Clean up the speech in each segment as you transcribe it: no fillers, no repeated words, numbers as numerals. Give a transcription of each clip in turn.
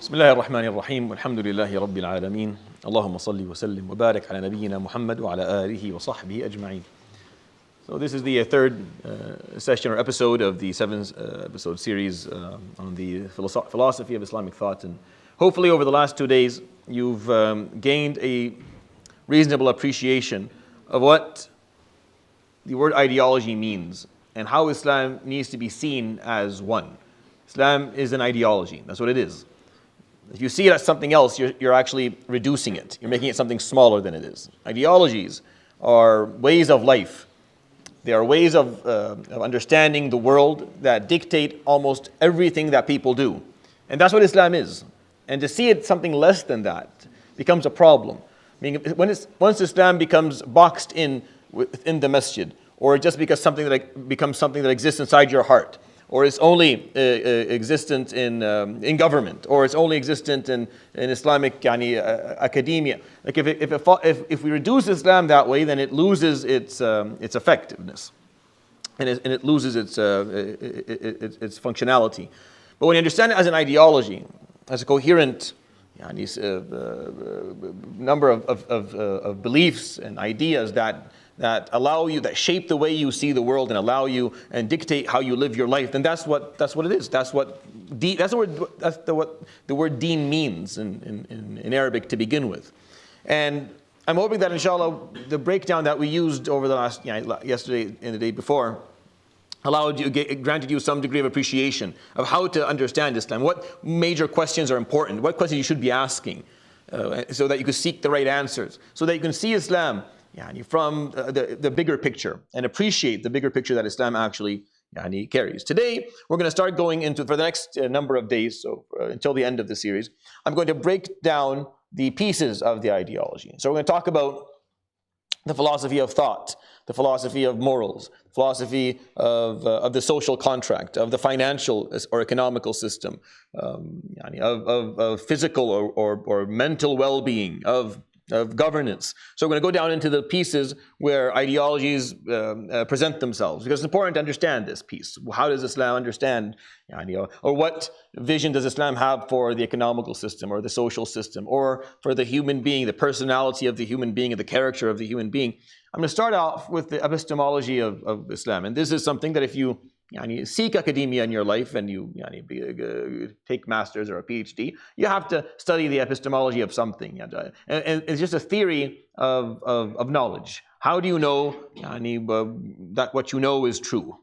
بسم الله الرحمن الرحيم والحمد لله رب العالمين اللهم صل وسلم وبارك على نبينا محمد وعلى آله وصحبه أجمعين. So this is the third session or episode of the episode series on the philosophy of Islamic thought, and hopefully over the last 2 days you've gained a reasonable appreciation of what the word ideology means and how Islam needs to be seen as one. Islam is an ideology, that's what it is. If you see it as something else, you're actually reducing it. You're making it something smaller than it is. Ideologies are ways of life. They are ways of understanding the world that dictate almost everything that people do. And that's what Islam is. And to see it something less than that becomes a problem. I mean, once Islam becomes boxed in within the masjid, or just becomes something that exists inside your heart, or it's only existent in government, or it's only existent in Islamic academia. Like if we reduce Islam that way, then it loses its effectiveness, and it loses its functionality. But when you understand it as an ideology, as a coherent number of beliefs and ideas that allow you, that shape the way you see the world and allow you and dictate how you live your life, then that's what it is. That's what the word deen means in Arabic to begin with. And I'm hoping that inshallah the breakdown that we used over the last yesterday and the day before granted you some degree of appreciation of how to understand Islam, what major questions are important, what questions you should be asking, so that you can seek the right answers, so that you can see Islam from the bigger picture and appreciate the bigger picture that Islam actually carries. Today, we're going to start going into, for the next number of days, so until the end of the series, I'm going to break down the pieces of the ideology. So we're going to talk about the philosophy of thought, the philosophy of morals, philosophy of the social contract, of the financial or economical system, of physical or mental well-being, of governance. So we're going to go down into the pieces where ideologies present themselves, because it's important to understand this piece. How does Islam understand, or what vision does Islam have for the economical system or the social system, or for the human being, the personality of the human being and the character of the human being? I'm going to start off with the epistemology of Islam, and this is something that if you seek academia in your life and you take masters or a PhD, you have to study the epistemology of something, and it's just a theory of knowledge. How do you know that what you know is true?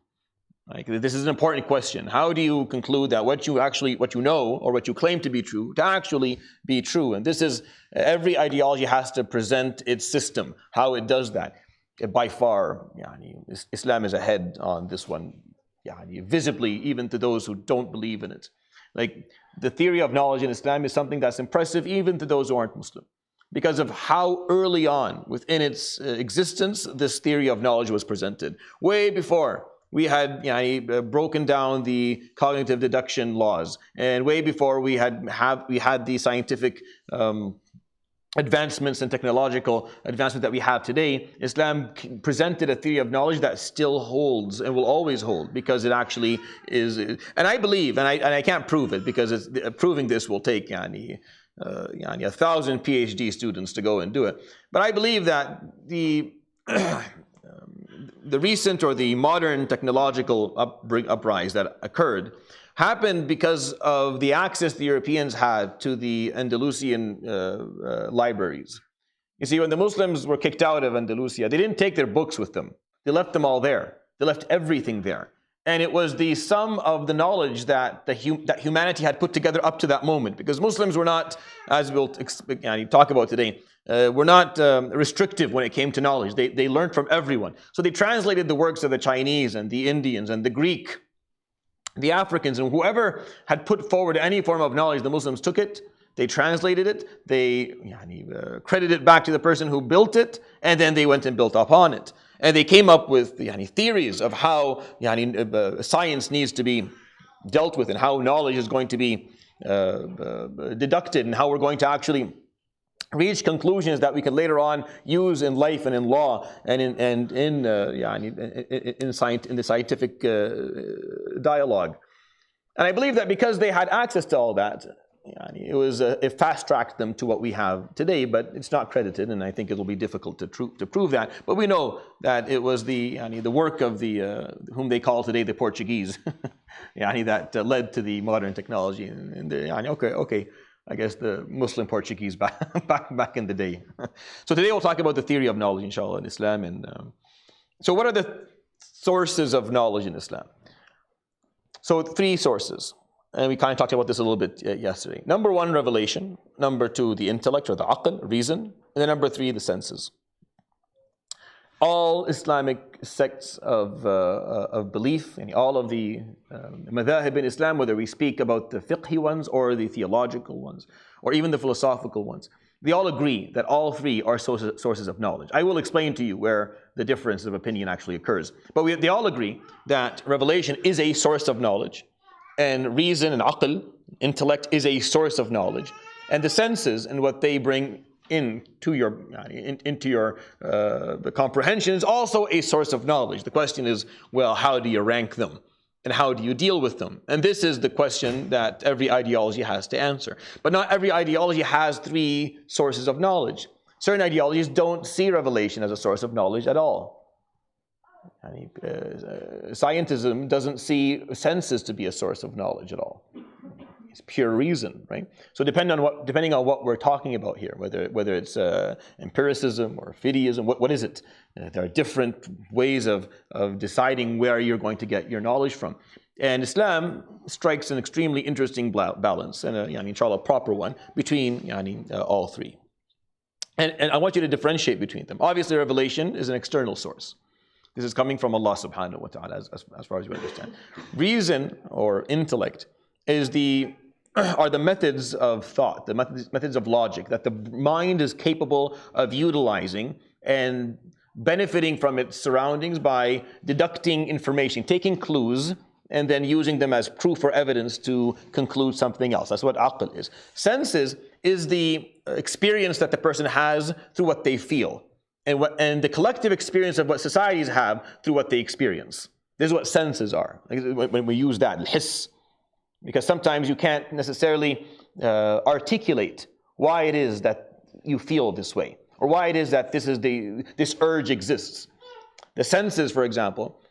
Like, this is an important question. How do you conclude that what you know or what you claim to be true to actually be true? And this is, every ideology has to present its system, how it does that. By far, Islam is ahead on this one, visibly, even to those who don't believe in it. Like, the theory of knowledge in Islam is something that's impressive even to those who aren't Muslim, because of how early on within its existence this theory of knowledge was presented. Way before we had broken down the cognitive deduction laws, and way before we had the scientific advancements and technological advancement that we have today, Islam presented a theory of knowledge that still holds and will always hold, because it actually is. And I believe, and I can't prove it, because proving this will take 1,000 PhD students to go and do it. But I believe that the recent or the modern technological uprise that occurred happened because of the access the Europeans had to the Andalusian libraries. You see, when the Muslims were kicked out of Andalusia, they didn't take their books with them. They left them all there. They left everything there. And it was the sum of the knowledge that that humanity had put together up to that moment. Because Muslims were not, as we'll talk about today, were not restrictive when it came to knowledge. They learned from everyone. So they translated the works of the Chinese and the Indians and the Greek, the Africans, and whoever had put forward any form of knowledge, the Muslims took it, they translated it, they credited it back to the person who built it, and then they went and built upon it. And they came up with theories of how science needs to be dealt with, and how knowledge is going to be deducted, and how we're going to actually reach conclusions that we can later on use in life and in law and in the scientific dialogue. And I believe that because they had access to all that, it was it fast-tracked them to what we have today, but it's not credited, and I think it will be difficult to prove that. But we know that it was the work of the whom they call today the Portuguese, that led to the modern technology. And okay, I guess the Muslim Portuguese back in the day. So today we'll talk about the theory of knowledge, inshallah, in Islam. And so what are the sources of knowledge in Islam? So 3 sources. And we kind of talked about this a little bit yesterday. Number 1, revelation. Number 2, the intellect or the aql, reason. And then number 3, the senses. All Islamic sects of belief, and all of the madhahib in Islam, whether we speak about the fiqhi ones or the theological ones, or even the philosophical ones, they all agree that all 3 are sources of knowledge. I will explain to you where the difference of opinion actually occurs. But they all agree that revelation is a source of knowledge, and reason and aql, intellect, is a source of knowledge, and the senses and what they bring into your the comprehension is also a source of knowledge. The question is, well, how do you rank them? And how do you deal with them? And this is the question that every ideology has to answer. But not every ideology has 3 sources of knowledge. Certain ideologies don't see revelation as a source of knowledge at all. Scientism doesn't see senses to be a source of knowledge at all. It's pure reason, right? So depending on what we're talking about here, whether it's empiricism or fideism, what is it? There are different ways of deciding where you're going to get your knowledge from. And Islam strikes an extremely interesting balance, and inshallah, a proper one, between all 3. And I want you to differentiate between them. Obviously, revelation is an external source. This is coming from Allah subhanahu wa ta'ala, as far as you understand. Reason or intellect are the methods of thought, the methods of logic that the mind is capable of utilizing and benefiting from its surroundings by deducting information, taking clues, and then using them as proof or evidence to conclude something else. That's what aql is. Senses is the experience that the person has through what they feel, and the collective experience of what societies have through what they experience. This is what senses are. When we use that, al-hiss, because sometimes you can't necessarily articulate why it is that you feel this way, or why it is that this urge exists. The senses, for example,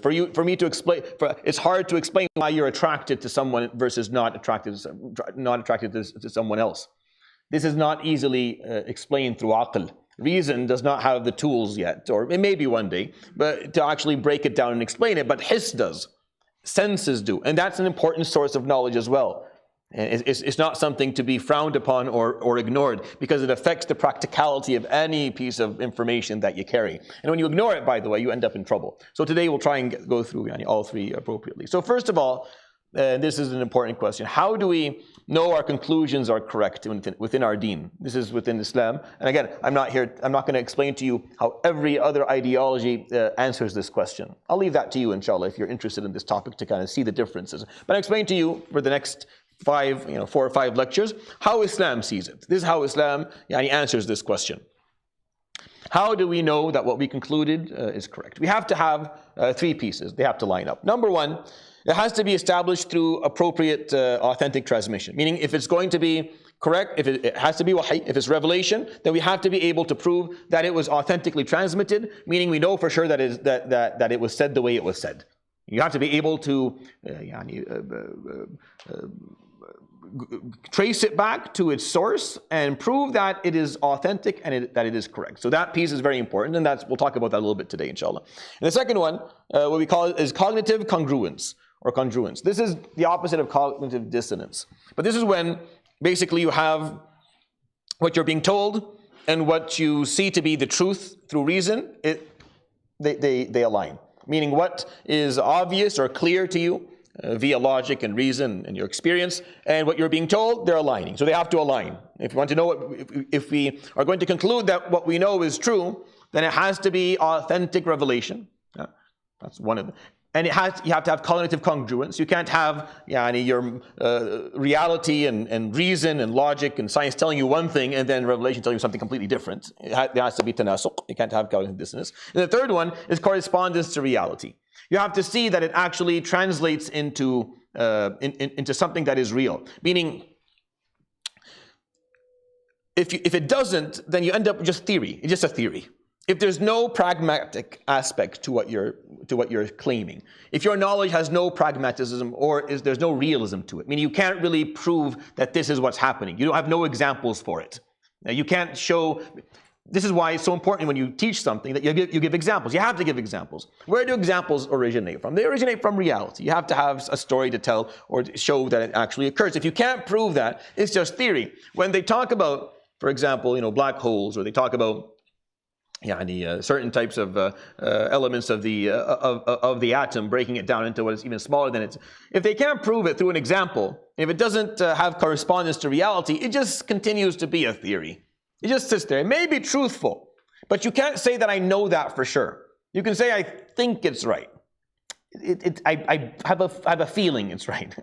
for me to explain, it's hard to explain why you're attracted to someone versus not attracted to someone else. This is not easily explained through aql. Reason does not have the tools yet, or it may be one day, but to actually break it down and explain it. But hiss does. Senses do, and that's an important source of knowledge as well. And it's not something to be frowned upon or ignored, because it affects the practicality of any piece of information that you carry. And when you ignore it, by the way, you end up in trouble. So today we'll try and go through all 3 appropriately. So first of all, this is an important question. How do we know our conclusions are correct within our deen? This is within Islam. And again, I'm not going to explain to you how every other ideology answers this question. I'll leave that to you, inshallah, if you're interested in this topic, to kind of see the differences. But I'll explain to you for the next 4 or 5 lectures how Islam sees it. This is how Islam answers this question. How do we know that what we concluded is correct? We have to have 3 pieces. They have to line up. Number 1, it has to be established through appropriate authentic transmission. Meaning, if it's going to be correct, if it has to be wahy, if it's revelation, then we have to be able to prove that it was authentically transmitted, meaning we know for sure that it was said the way it was said. You have to be able to trace it back to its source and prove that it is authentic and that it is correct. So that piece is very important, and we'll talk about that a little bit today, inshallah. And the second one, what we call is cognitive congruence or congruence. This is the opposite of cognitive dissonance. But this is when basically you have what you're being told and what you see to be the truth through reason, they align. Meaning what is obvious or clear to you via logic and reason and your experience, and what you're being told, they're aligning. So they have to align. If you want to know if we are going to conclude that what we know is true, then it has to be authentic revelation. That's one of them. And you have to have cognitive congruence. You can't have your reality and reason and logic and science telling you one thing and then revelation telling you something completely different. There has to be tanasuq. You can't have cognitive dissonance. And the third one is correspondence to reality. You have to see that it actually translates into something that is real. Meaning, If it doesn't, then you end up with just theory. It's just a theory. If there's no pragmatic aspect to what you're claiming, if your knowledge has no pragmatism or there's no realism to it, meaning you can't really prove that this is what's happening. You don't have no examples for it. Now, you can't show. This is why it's so important when you teach something that you give examples. You have to give examples. Where do examples originate from? They originate from reality. You have to have a story to tell or to show that it actually occurs. If you can't prove that, it's just theory. When they talk about, for example, black holes, or they talk about certain types of elements of the atom, breaking it down into what is even smaller than it. If they can't prove it through an example, if it doesn't have correspondence to reality, it just continues to be a theory. It just sits there. It may be truthful, but you can't say that I know that for sure. You can say I think it's right. I have a feeling it's right.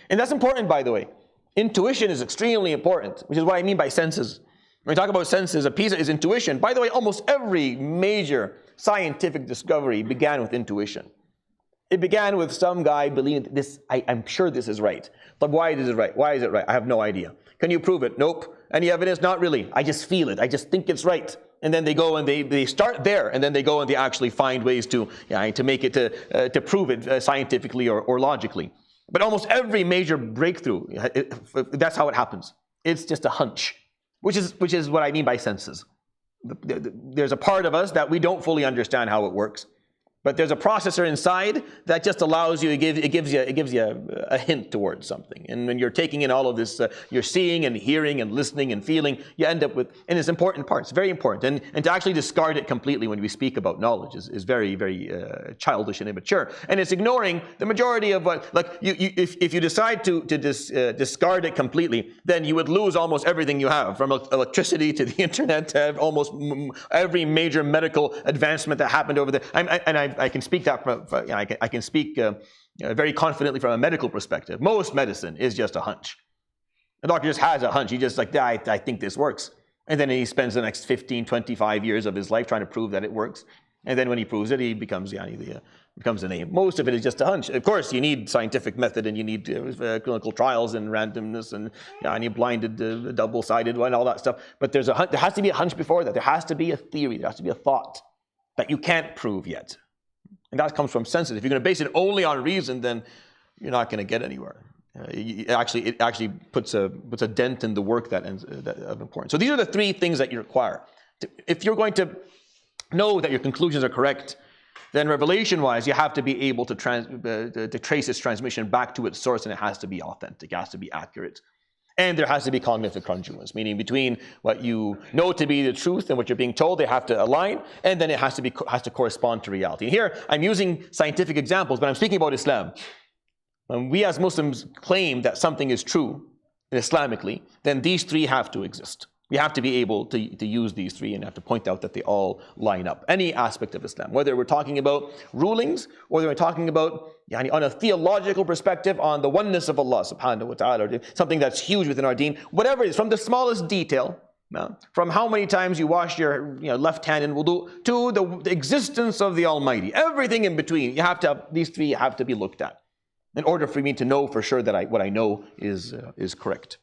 And that's important, by the way. Intuition is extremely important, which is what I mean by senses. When we talk about senses, a piece is intuition. By the way, almost every major scientific discovery began with intuition. It began with some guy believing this, I'm sure this is right. But why is it right? Why is it right? I have no idea. Can you prove it? Nope. Any evidence? Not really. I just feel it. I just think it's right. And then they go and they start there, and then they go and they actually find ways to make it, to prove it scientifically or logically. But almost every major breakthrough, that's how it happens. It's just a hunch, which is what I mean by senses. There's a part of us that we don't fully understand how it works. But there's a processor inside that just allows you, it gives you a hint towards something. And when you're taking in all of this, you're seeing and hearing and listening and feeling, you end up with, and it's important part, it's very important. And to actually discard it completely when we speak about knowledge is very, very childish and immature. And it's ignoring the majority of what, like, if you decide to discard it completely, then you would lose almost everything you have, from electricity to the internet to almost every major medical advancement that happened over there. I can speak that I can speak very confidently from a medical perspective. Most medicine is just a hunch. The doctor just has a hunch. He just I think this works. And then he spends the next 15, 25 years of his life trying to prove that it works. And then when he proves it, he becomes becomes a name. Most of it is just a hunch. Of course, you need scientific method, and you need clinical trials and randomness, and you blinded, double-sided, and all that stuff. But there has to be a hunch before that. There has to be a theory. There has to be a thought that you can't prove yet. And that comes from senses. If you're going to base it only on reason, then you're not going to get anywhere. It actually puts a dent in the work that of importance. So these are the three things that you require. If you're going to know that your conclusions are correct, then revelation-wise, you have to be able to trace its transmission back to its source, and it has to be authentic. It has to be accurate. And there has to be cognitive congruence, meaning between what you know to be the truth and what you're being told, they have to align, and then it has to correspond to reality. And here, I'm using scientific examples, but I'm speaking about Islam. When we as Muslims claim that something is true Islamically, then these three have to exist. We have to be able to use these three and have to point out that they all line up. Any aspect of Islam, whether we're talking about rulings, or whether we're talking about, on a theological perspective, on the oneness of Allah subhanahu wa ta'ala, or something that's huge within our deen, whatever it is, from the smallest detail, from how many times you wash your left hand in wudu, to the existence of the Almighty, everything in between, these three have to be looked at in order for me to know for sure that what I know is correct.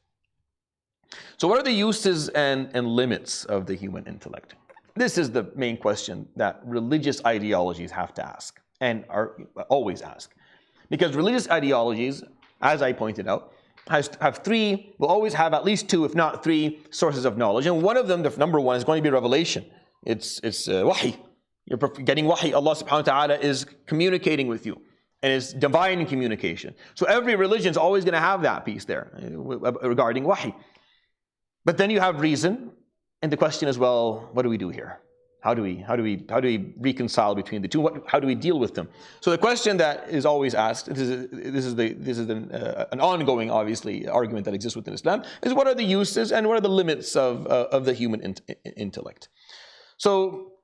So what are the uses and limits of the human intellect? This is the main question that religious ideologies have to ask, and always ask. Because religious ideologies, as I pointed out, will always have at least two, if not three, sources of knowledge. And one of them, the number one, is going to be revelation. It's wahi. You're getting wahi. Allah subhanahu wa ta'ala is communicating with you. And it's divine communication. So every religion is always going to have that piece there regarding wahi. But then you have reason, and the question is, well, what do we do here? How do we reconcile between the two? How do we deal with them? So the question that is always asked, this is an ongoing, obviously, argument that exists within Islam, is what are the uses and what are the limits of the human intellect? So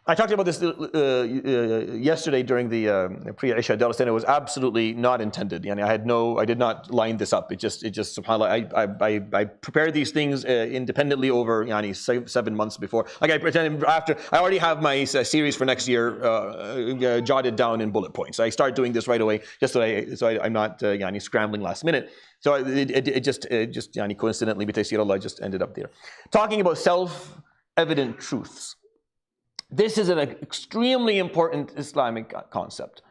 I talked about this yesterday during the pre-Isha Dars, and it was absolutely not intended. Yani I did not line this up. It just subhanAllah, I prepared these things independently over 7 months before. Like I pretended I already have my series for next year jotted down in bullet points. I start doing this right away, just so I'm not scrambling last minute. So it just coincidentally, bitaysir Allah, just ended up there. Talking about self-evident truths. This is an extremely important Islamic concept.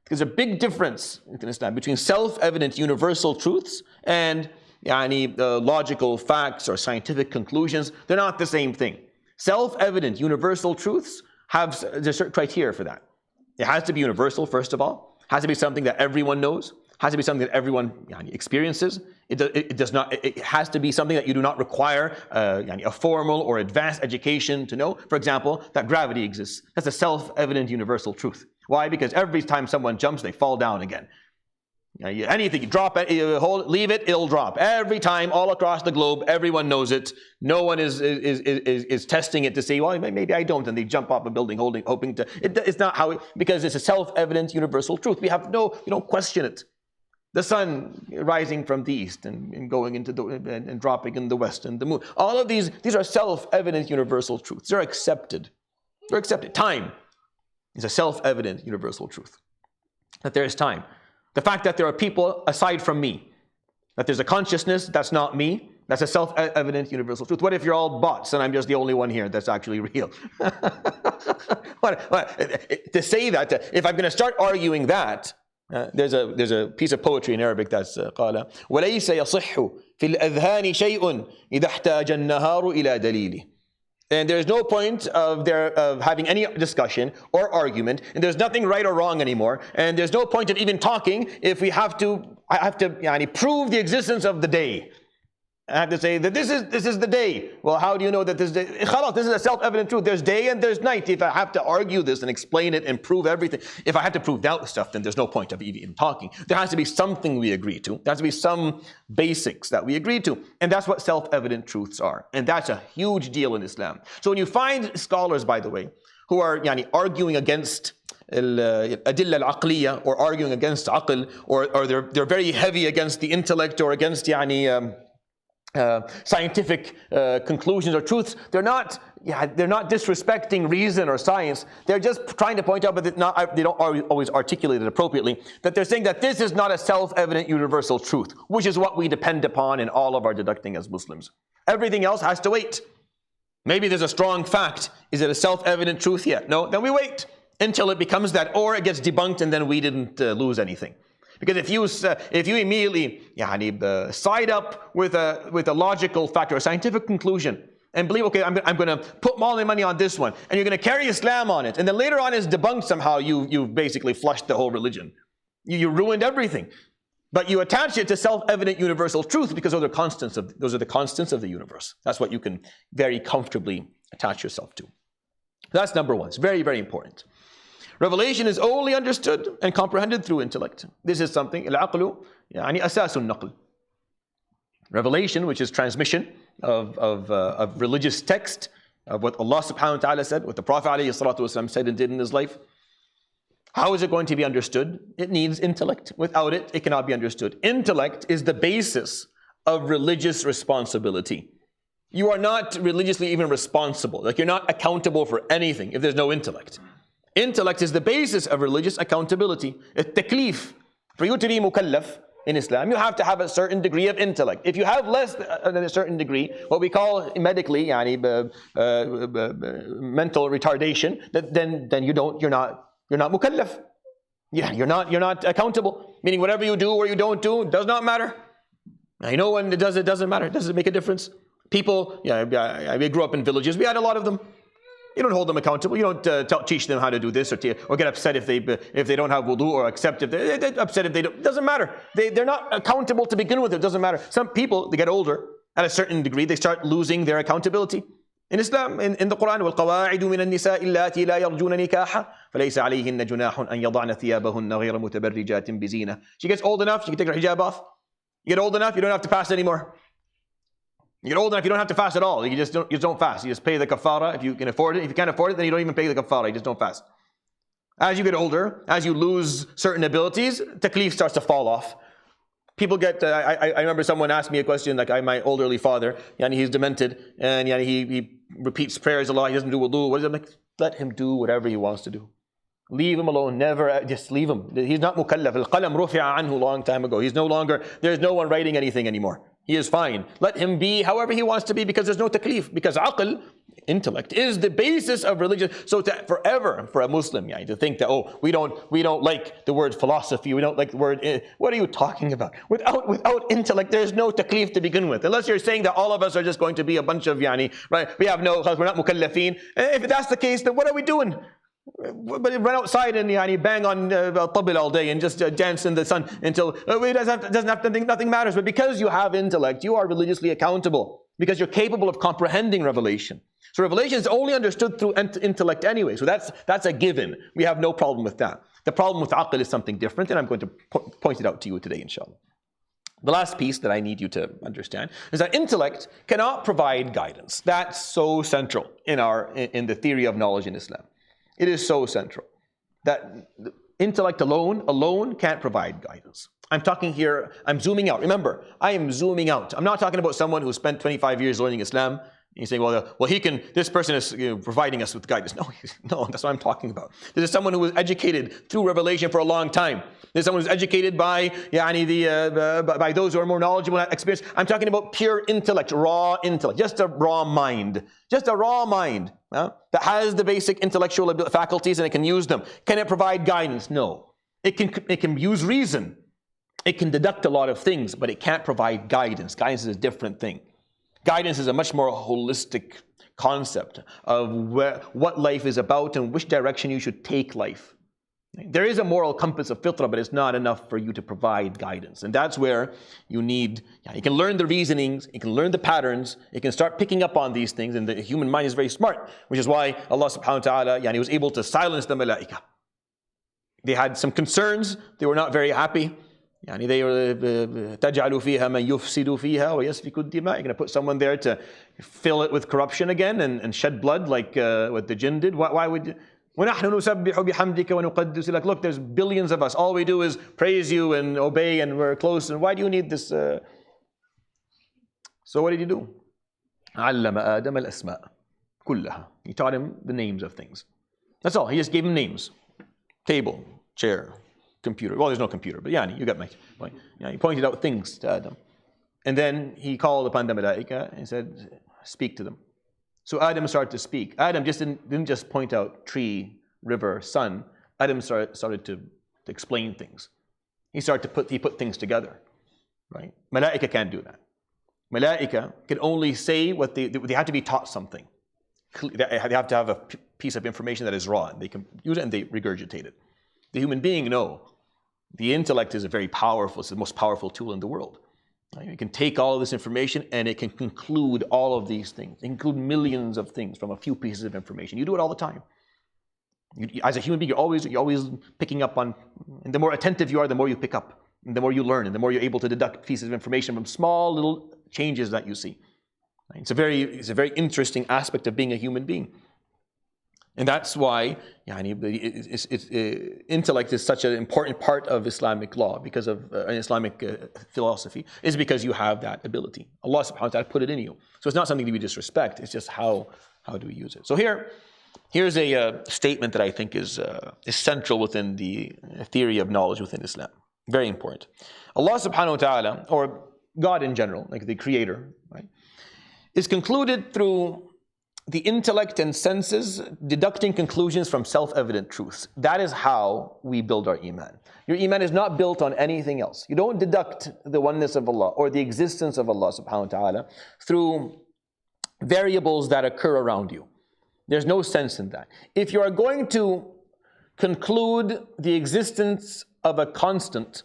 There's a big difference in Islam between self-evident universal truths and logical facts or scientific conclusions. They're not the same thing. Self-evident universal truths there's certain criteria for that. It has to be universal, first of all. It has to be something that everyone knows. It has to be something that everyone experiences. It has to be something that you do not require a formal or advanced education to know. For example, that gravity exists. That's a self-evident universal truth. Why? Because every time someone jumps, they fall down again. Anything, you drop it, you leave it, it'll drop. Every time, all across the globe, everyone knows it. No one is testing it to say, well, maybe I don't, and they jump off a building hoping to. It's not how because it's a self-evident universal truth. We don't question it. The sun rising from the east and going into and dropping in the west, and the moon. All of these are self-evident universal truths. They're accepted. Time is a self-evident universal truth. That there is time. The fact that there are people aside from me. That there's a consciousness that's not me. That's a self-evident universal truth. What if you're all bots and I'm just the only one here that's actually real? To say that, if I'm going to start arguing that, there's a piece of poetry in Arabic that's قال وليس يصح في الأذهان شيء إذا احتاج النهار إلى دليله. And there's no point of having any discussion or argument, and there's nothing right or wrong anymore, and there's no point of even talking if I have to prove the existence of the day. I have to say that this is the day. Well, how do you know that this day? This is a self-evident truth. There's day and there's night. If I have to argue this and explain it and prove everything, if I have to prove that stuff, then there's no point of even talking. There has to be something we agree to. There has to be some basics that we agree to. And that's what self-evident truths are. And that's a huge deal in Islam. So when you find scholars, by the way, who are arguing against الأدلة العقلية or arguing against aql, or they're very heavy against the intellect or against scientific conclusions or truths, they're not disrespecting reason or science. They're just trying to point out, but they don't always articulate it appropriately, that they're saying that this is not a self-evident universal truth, which is what we depend upon in all of our deducting as Muslims. Everything else has to wait. Maybe there's a strong fact. Is it a self-evident truth yet? No, then we wait until it becomes that, or it gets debunked and then we didn't lose anything. Because if you immediately side up with a logical fact or a scientific conclusion and believe, okay, I'm going to put all my money on this one, and you're going to carry Islam on it, and then later on is debunked somehow, you've basically flushed the whole religion. You ruined everything. But you attach it to self-evident universal truth because those are the constants of the universe. That's what you can very comfortably attach yourself to. That's number one. It's very, very important. Revelation is only understood and comprehended through intellect. This is something, العقل يعني أساس النقل. Revelation, which is transmission of religious text, of what Allah subhanahu wa ta'ala said, what the Prophet alayhi salatu wasalam said and did in his life. How is it going to be understood? It needs intellect. Without it, it cannot be understood. Intellect is the basis of religious responsibility. You are not religiously even responsible. Like, you're not accountable for anything if there's no intellect. Intellect is the basis of religious accountability. التكليف. For you to be mukallaf in Islam, you have to have a certain degree of intellect. If you have less than a certain degree, what we call medically mental retardation, then you're not mukallaf. Yeah, you're not accountable. Meaning whatever you do or you don't do does not matter. I know when it doesn't matter. It doesn't make a difference. People, we grew up in villages. We had a lot of them. You don't hold them accountable. You don't teach them how to do this or get upset if they don't have wudu, or accept if they're upset if they don't. It doesn't matter. They're not accountable to begin with. It doesn't matter. Some people, they get older at a certain degree, they start losing their accountability. In Islam, in the Quran, وَالْقَوَاعِدُ مِنَ النِّسَاءِ اللَّاتِي لَا يَرْجُونَ نِكَاحًا فَلَيْسَ عَلَيْهِنَّ جُنَاحٌ أَنْ يَضَعْنَ ثِيَابَهُنَّ غَيْرَ مُتَبَرِّجَاتٍ بِزِينَةٍ. She gets old enough, she can take her hijab off. You get old enough, you don't have to fast anymore. You get old enough, you don't have to fast at all. You just don't fast. You just pay the kafara if you can afford it. If you can't afford it, then you don't even pay the kafara. You just don't fast. As you get older, as you lose certain abilities, taklif starts to fall off. People get, I remember someone asked me a question, like my elderly father, he's demented, and he repeats prayers a lot, he doesn't do wudu. What is it? I'm like, let him do whatever he wants to do. Leave him alone, never, just leave him. He's not mukallaf. Al-qalam rufi'a anhu long time ago. He's no longer, there's no one writing anything anymore. He is fine. Let him be however he wants to be, because there's no taklif. Because aql, intellect, is the basis of religion. So forever for a Muslim, to think that, we don't like the word philosophy, we don't like the word, what are you talking about? Without intellect, there's no taklif to begin with. Unless you're saying that all of us are just going to be a bunch of, right? We have no, we're not mukallafeen. If that's the case, then what are we doing? But run outside and bang on tabla all day and just dance in the sun until it doesn't have to, nothing matters. But because you have intellect, you are religiously accountable, because you're capable of comprehending revelation. So revelation is only understood through intellect anyway. So that's a given. We have no problem with that. The problem with aql is something different, and I'm going to point it out to you today, inshallah. The last piece that I need you to understand is that intellect cannot provide guidance. That's so central in the theory of knowledge in Islam. It is so central that intellect alone can't provide guidance. I'm talking here, I'm zooming out. Remember, I am zooming out. I'm not talking about someone who spent 25 years learning Islam. And you're saying, this person is providing us with guidance. No, that's what I'm talking about. This is someone who was educated through revelation for a long time. This is someone who's educated by those who are more knowledgeable and experienced. I'm talking about pure intellect, raw intellect, just a raw mind. Just a raw mind that has the basic intellectual faculties and it can use them. Can it provide guidance? No. It can use reason. It can deduct a lot of things, but it can't provide guidance. Guidance is a different thing. Guidance is a much more holistic concept of what life is about and which direction you should take life. There is a moral compass of fitrah, but it's not enough for you to provide guidance. And that's where you need, you can learn the reasonings, you can learn the patterns, you can start picking up on these things, and the human mind is very smart, which is why Allah subhanahu wa ta'ala, was able to silence the malaika. They had some concerns, they were not very happy. They were تَجْعَلُ فِيهَا مَنْ يُفْسِدُ فِيهَا وَيَسْفِكُ الدِّمَاء. You're going to put someone there to fill it with corruption again and shed blood like what the jinn did. Why would you? وَنَحْنُ نُسَبِّحُ بِحَمْدِكَ وَنُقَدِّسُ لَكَ. Look, there's billions of us. All we do is praise you and obey, and we're close. And why do you need this? So what did he do? عَلَّمَ آدَمَ الْأَسْمَاءَ كُلَّهَا. He taught him the names of things. That's all. He just gave him names. Table, chair, computer. Well, there's no computer, but you got my point. He pointed out things to Adam. And then he called upon the malaika and said, speak to them. So Adam started to speak. Adam didn't just point out tree, river, sun. Adam started to explain things. He put things together. Right? Malaika can't do that. Malaika can only say what they have to be taught something. They have to have a piece of information that is raw, and they can use it and they regurgitate it. The human being, no. The intellect is it's the most powerful tool in the world. Right? It can take all of this information and it can conclude all of these things, include millions of things from a few pieces of information. You do it all the time. As a human being, you're always picking up on, and the more attentive you are, the more you pick up, and the more you learn, and the more you're able to deduct pieces of information from small little changes that you see. Right? It's a very interesting aspect of being a human being. And that's why intellect is such an important part of Islamic law, because of Islamic philosophy, is because you have that ability. Allah subhanahu wa ta'ala put it in you. So it's not something to be disrespect, it's just how do we use it. So here's a statement that I think is central within the theory of knowledge within Islam. Very important. Allah subhanahu wa ta'ala, or God in general, like the creator, right, is concluded through the intellect and senses, deducting conclusions from self-evident truths. That is how we build our iman. Your iman is not built on anything else. You don't deduct the oneness of Allah or the existence of Allah subhanahu wa ta'ala through variables that occur around you. There's no sense in that. If you are going to conclude the existence of a constant,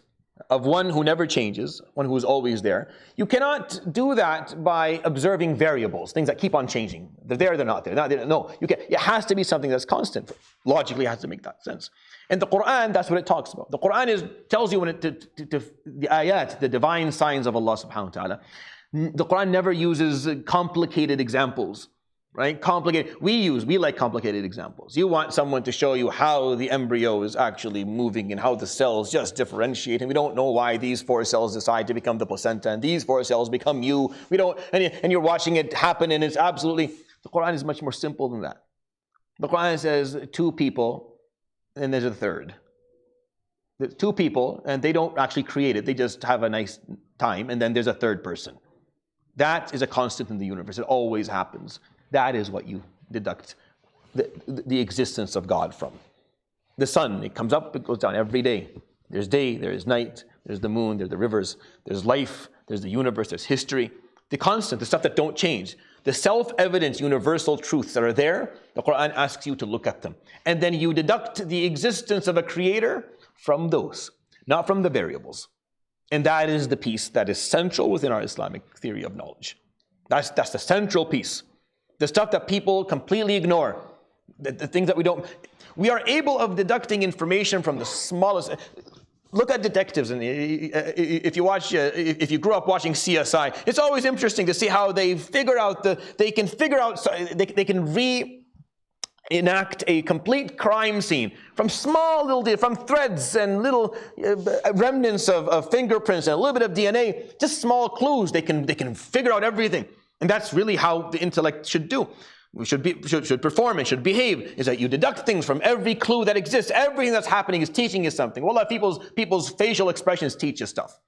of one who never changes, one who is always there, you cannot do that by observing variables, things that keep on changing. They're there, they're not there. No, you can't. It has to be something that's constant. Logically, it has to make that sense. And the Quran, that's what it talks about. The Quran tells you when the ayat, the divine signs of Allah subhanahu wa ta'ala, The Quran never uses complicated examples, right? We like complicated examples. You want someone to show you how the embryo is actually moving and how the cells just differentiate, and we don't know why these 4 cells decide to become the placenta and these 4 cells become you. We don't, and you're watching it happen, and it's absolutely, the Quran is much more simple than that. The Quran says 2 people, and there's a third. There's 2 people, and they don't actually create it. They just have a nice time, and then there's a third person. That is a constant in the universe. It always happens. That is what you deduct the existence of God from. The sun, it comes up, it goes down every day. There's day, there is night, there's the moon, there's the rivers, there's life, there's the universe, there's history. The constant, the stuff that don't change. The self-evident universal truths that are there, the Quran asks you to look at them. And then you deduct the existence of a creator from those, not from the variables. And that is the piece that is central within our Islamic theory of knowledge. That's the central piece. The stuff that people completely ignore, the things that we don't. We are able of deducting information from the smallest. Look at detectives, and if you grew up watching CSI, it's always interesting to see how they can reenact a complete crime scene from from threads and little remnants of fingerprints and a little bit of DNA, just small clues. They can figure out everything. And that's really how the intellect should do. We should perform and should behave, is that you deduct things from every clue that exists. Everything that's happening is teaching you something. Well, people's facial expressions teach you stuff.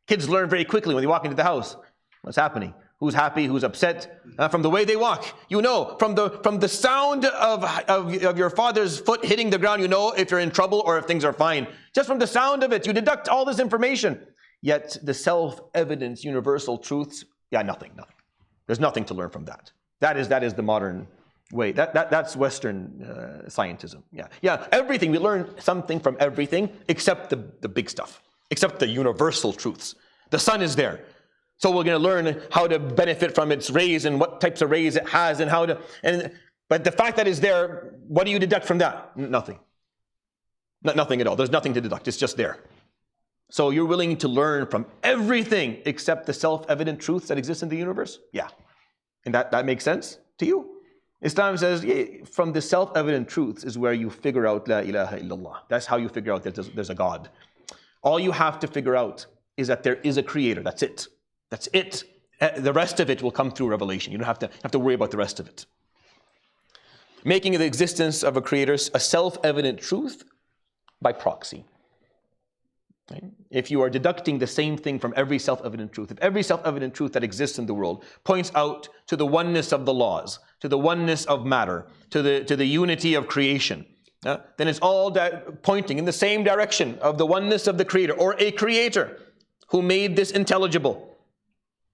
Kids learn very quickly when they walk into the house. What's happening? Who's happy? Who's upset? From the way they walk, you know. From the sound of your father's foot hitting the ground, you know if you're in trouble or if things are fine. Just from the sound of it, you deduct all this information. Yet the self-evident universal truths, nothing. There's nothing to learn from that. That is the modern way. That's Western scientism. Everything, we learn something from everything except the big stuff, except the universal truths. The sun is there. So we're going to learn how to benefit from its rays and what types of rays it has and but the fact that it's there, what do you deduct from that? Nothing. Nothing at all. There's nothing to deduct. It's just there. So you're willing to learn from everything except the self-evident truths that exist in the universe? Yeah. And that makes sense to you? Islam says from the self-evident truths is where you figure out La ilaha illallah. That's how you figure out that there's a God. All you have to figure out is that there is a creator. That's it. That's it. The rest of it will come through revelation. You don't have to worry about the rest of it. Making the existence of a creator a self-evident truth by proxy. Right? If you are deducting the same thing from every self-evident truth, if every self-evident truth that exists in the world points out to the oneness of the laws, to the oneness of matter, to the unity of creation, then it's all pointing in the same direction of the oneness of the creator or a creator who made this intelligible.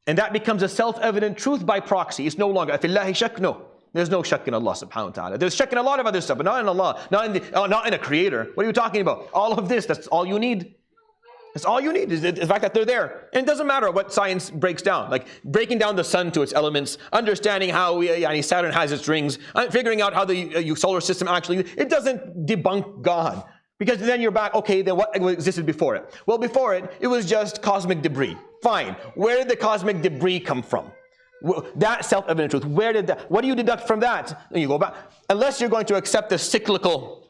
And that becomes a self-evident truth by proxy. It's no longer, afillahi shak, no. There's no shak in Allah subhanahu wa ta'ala. There's shak in a lot of other stuff, but not in Allah, not in a creator. What are you talking about? All of this, that's all you need. That's all you need, is the fact that they're there. And it doesn't matter what science breaks down, like breaking down the sun to its elements, understanding how Saturn has its rings, figuring out how the solar system actually, it doesn't debunk God. Because then you're back, okay, then what existed before it? Well, before it, it was just cosmic debris. Fine. Where did the cosmic debris come from? That self-evident truth, what do you deduct from that? And you go back. Unless you're going to accept the cyclical,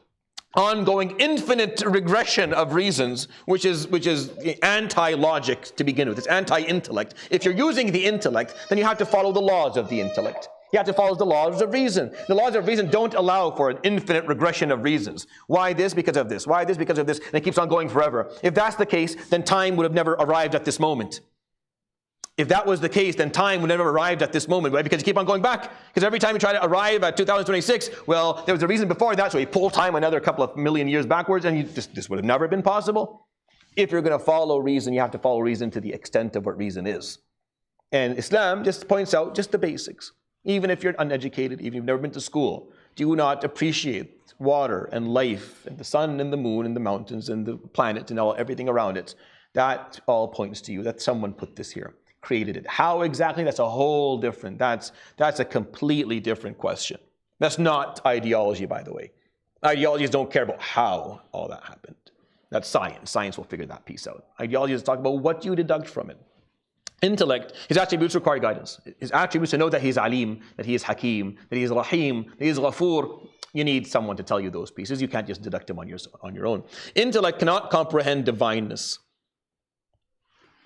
ongoing, infinite regression of reasons, which is anti-logic to begin with. It's anti-intellect. If you're using the intellect, then you have to follow the laws of the intellect. You have to follow the laws of reason. The laws of reason don't allow for an infinite regression of reasons. Why this? Because of this. Why this? Because of this. And it keeps on going forever. If that's the case, then time would have never arrived at this moment. If that was the case, then time would never have arrived at this moment. Why? Because you keep on going back. Because every time you try to arrive at 2026, well, there was a reason before that, so you pull time another couple of million years backwards, and this would have never been possible. If you're going to follow reason, you have to follow reason to the extent of what reason is. And Islam just points out just the basics. Even if you're uneducated, even if you've never been to school, do not appreciate water and life and the sun and the moon and the mountains and the planet and everything around it. That all points to you that someone put this here, created it. How exactly? That's a whole different, that's a completely different question. That's not ideology, by the way. Ideologies don't care about how all that happened. That's science. Science will figure that piece out. Ideologies talk about what you deduct from it. Intellect, his attributes require guidance. His attributes, to know that he is Alim, that he is Hakim, that he is Rahim, that he is Ghafoor, you need someone to tell you those pieces. You can't just deduct them on your own. Intellect cannot comprehend divineness.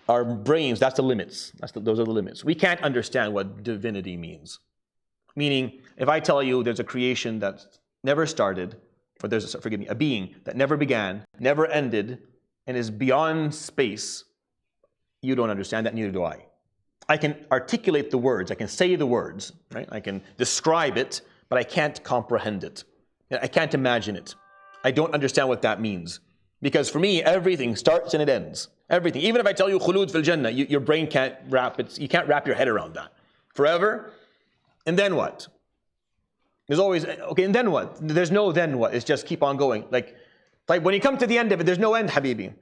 Our brains, that's the limits. Those are the limits. We can't understand what divinity means. Meaning, if I tell you there's a creation that never started, or there's a being that never began, never ended, and is beyond space, you don't understand that, neither do I. I can articulate the words, I can say the words, right? I can describe it, but I can't comprehend it. I can't imagine it. I don't understand what that means. Because for me, everything starts and it ends. Everything. Even if I tell you khulud fil jannah, your brain can't wrap it, you can't wrap your head around that. Forever, and then what? There's always, okay, and then what? There's no then what, it's just keep on going. Like when you come to the end of it, there's no end, Habibi.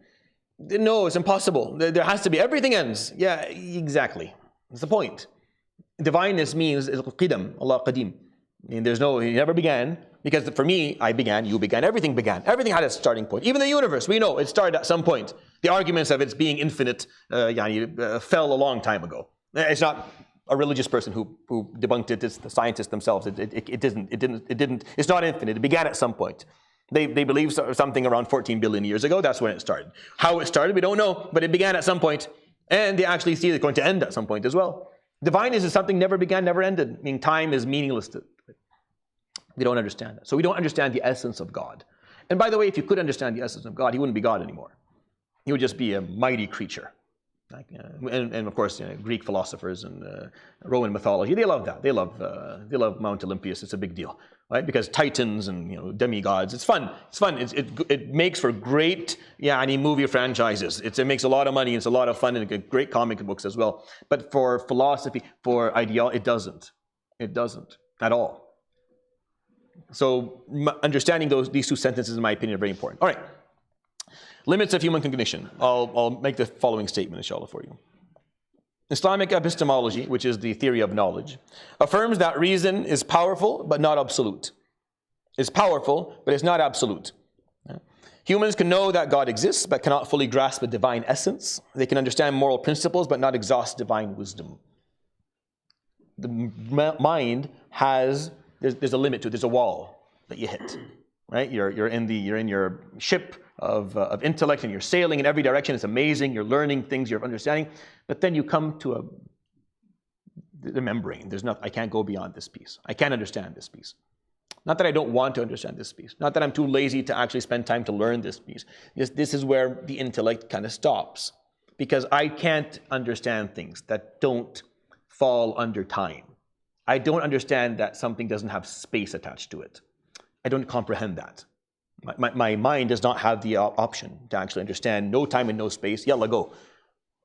No, it's impossible. There has to be. Everything ends. Yeah, exactly. That's the point. Divineness means qidam, Allah qadim. And there's no, he never began. Because for me, I began, you began, everything began. Everything had a starting point. Even the universe, we know it started at some point. The arguments of its being infinite fell a long time ago. It's not a religious person who debunked it. It's the scientists themselves. It didn't. It's not infinite. It began at some point. They believe something around 14 billion years ago. That's when it started. How it started, we don't know, but it began at some point, and they actually see it going to end at some point as well. Divineness is something never began, never ended. Meaning time is meaningless. We don't understand that. So we don't understand the essence of God. And by the way, if you could understand the essence of God, he wouldn't be God anymore. He would just be a mighty creature. And of course, Greek philosophers and Roman mythology, they love that. They love Mount Olympus. It's a big deal, right? Because titans and demigods. It's fun. It's fun. It makes for great movie franchises. It makes a lot of money. It's a lot of fun and great comic books as well. But for philosophy, for ideology, it doesn't. It doesn't at all. So understanding these two sentences, in my opinion, are very important. All right. Limits of human cognition. I'll make the following statement, inshallah, for you. Islamic epistemology, which is the theory of knowledge, affirms that reason is powerful but not absolute. It's powerful, but it's not absolute. Humans can know that God exists, but cannot fully grasp a divine essence. They can understand moral principles, but not exhaust divine wisdom. The mind has, there's a limit to it. There's a wall that you hit, right? You're in your ship of intellect, and you're sailing in every direction. It's amazing. You're learning things. You're understanding, but then you come to the membrane. I can't go beyond this piece. I can't understand this piece. Not that I don't want to understand this piece. Not that I'm too lazy to actually spend time to learn this piece. This is where the intellect kind of stops, because I can't understand things that don't fall under time. I don't understand that something doesn't have space attached to it. I don't comprehend that. My mind does not have the option to actually understand no time and no space. Yalla, go.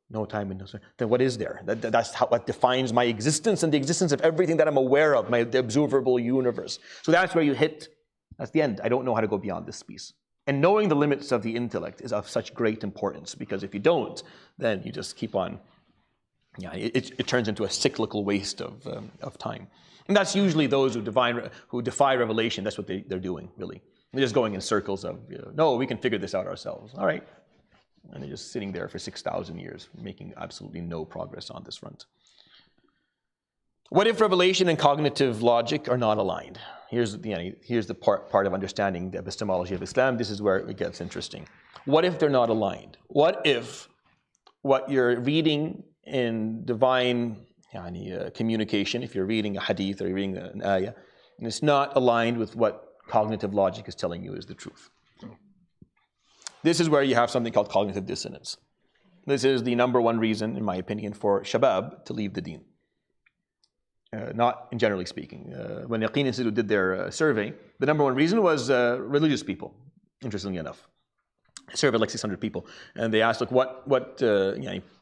No time and no space. Then what is there? That's what defines my existence and the existence of everything that I'm aware of, the observable universe. So that's where you hit. That's the end. I don't know how to go beyond this piece. And knowing the limits of the intellect is of such great importance, because if you don't, then you just keep on. It turns into a cyclical waste of time. And that's usually those who defy revelation. That's what they're doing, really. They're just going in circles of, no, we can figure this out ourselves. All right. And they're just sitting there for 6,000 years, making absolutely no progress on this front. What if revelation and cognitive logic are not aligned? Here's the part of understanding the epistemology of Islam. This is where it gets interesting. What if they're not aligned? What if what you're reading in divine communication, if you're reading a hadith or you're reading an ayah, and it's not aligned with what cognitive logic is telling you is the truth? This is where you have something called cognitive dissonance. This is the number one reason, in my opinion, for shabab to leave the deen. Not generally speaking. When Yaqeen Institute did their survey, the number one reason was religious people, interestingly enough. They surveyed like 600 people, and they asked, look, what